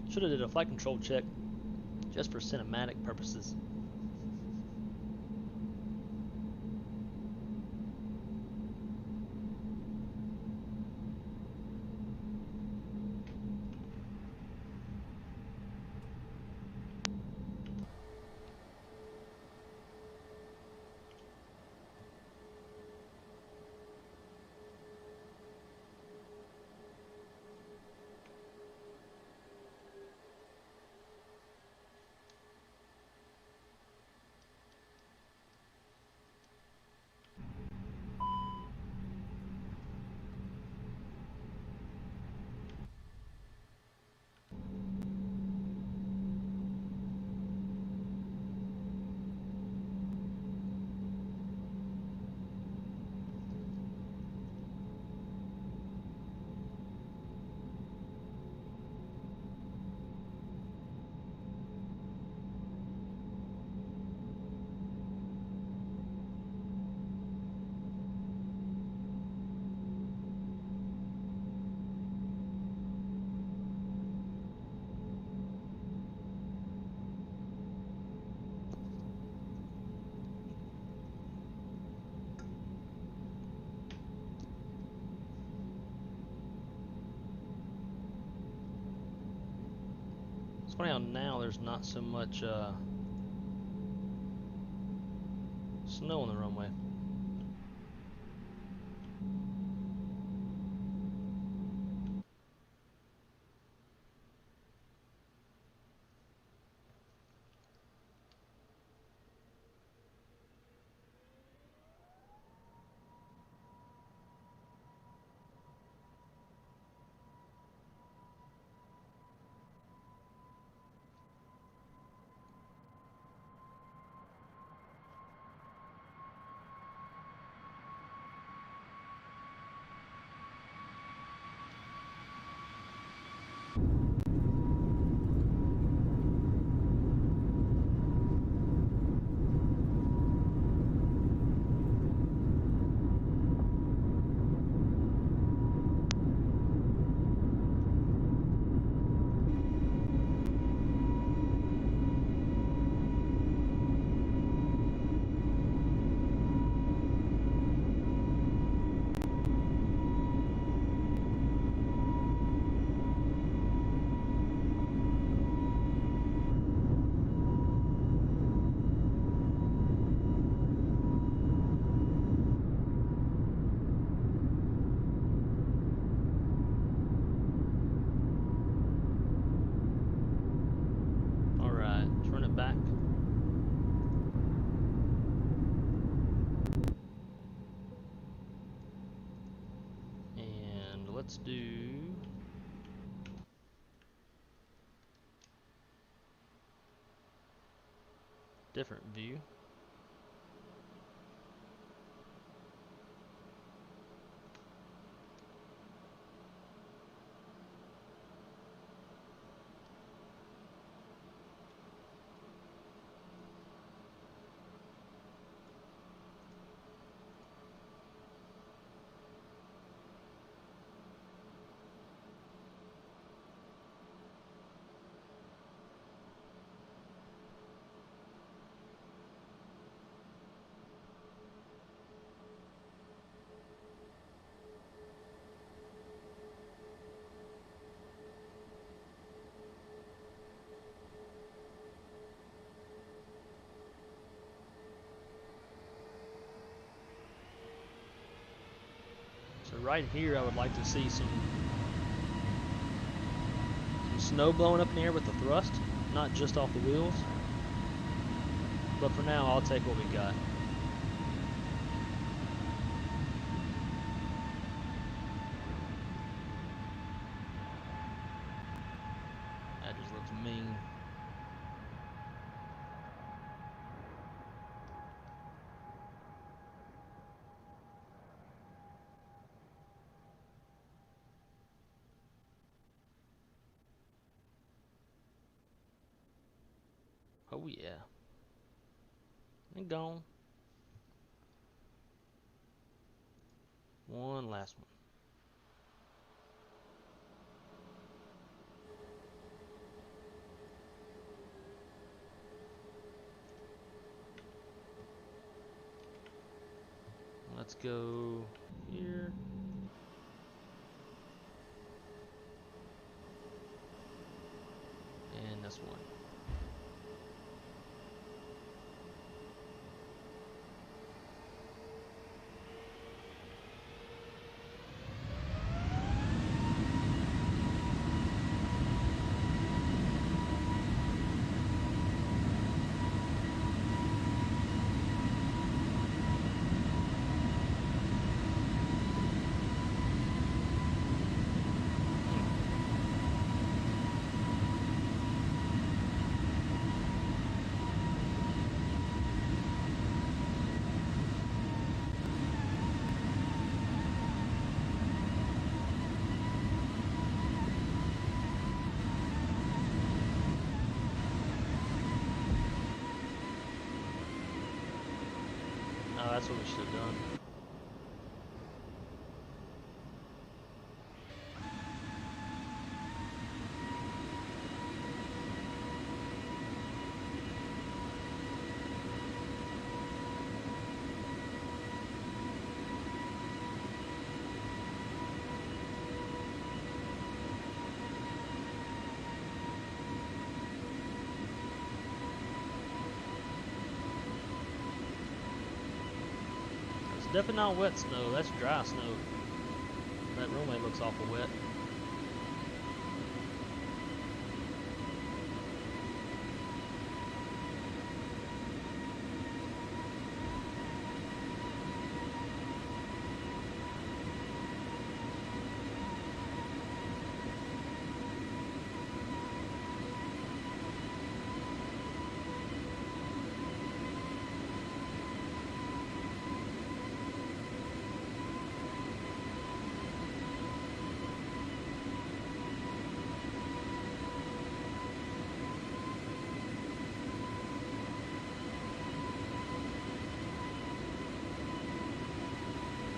Should have did a flight control check just for cinematic purposes. It's funny how now there's not so much snow on the runway. Back. And let's do different view. So right here I would like to see some snow blowing up in the air with the thrust, not just off the wheels. But for now I'll take what we got. That just looks mean. Oh yeah. And gone. One last one. Let's go here. And this one. Oh, that's what we should have done. definitely not wet snow. That's dry snow. That runway looks awful wet.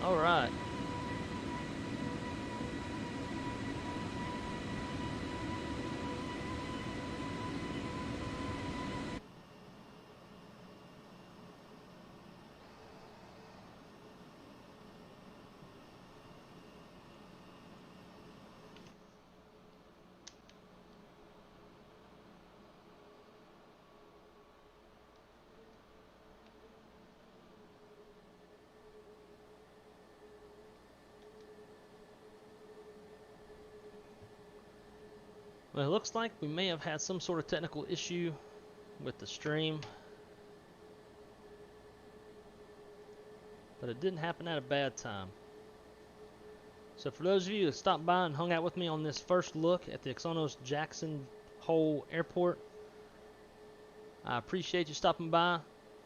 All right. Well, it looks like we may have had some sort of technical issue with the stream, but it didn't happen at a bad time. So for those of you that stopped by and hung out with me on this first look at the Axonos Jackson Hole Airport, I appreciate you stopping by.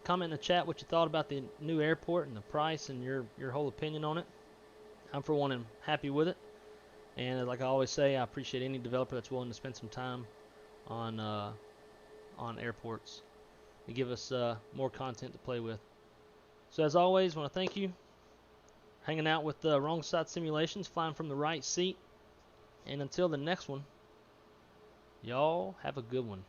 Comment in the chat what you thought about the new airport and the price and your whole opinion on it. I'm for one happy with it. And like I always say, I appreciate any developer that's willing to spend some time on airports and give us more content to play with. So as always, I want to thank you. Hanging out with Wrong Side Simulations, flying from the right seat. And until the next one, y'all have a good one.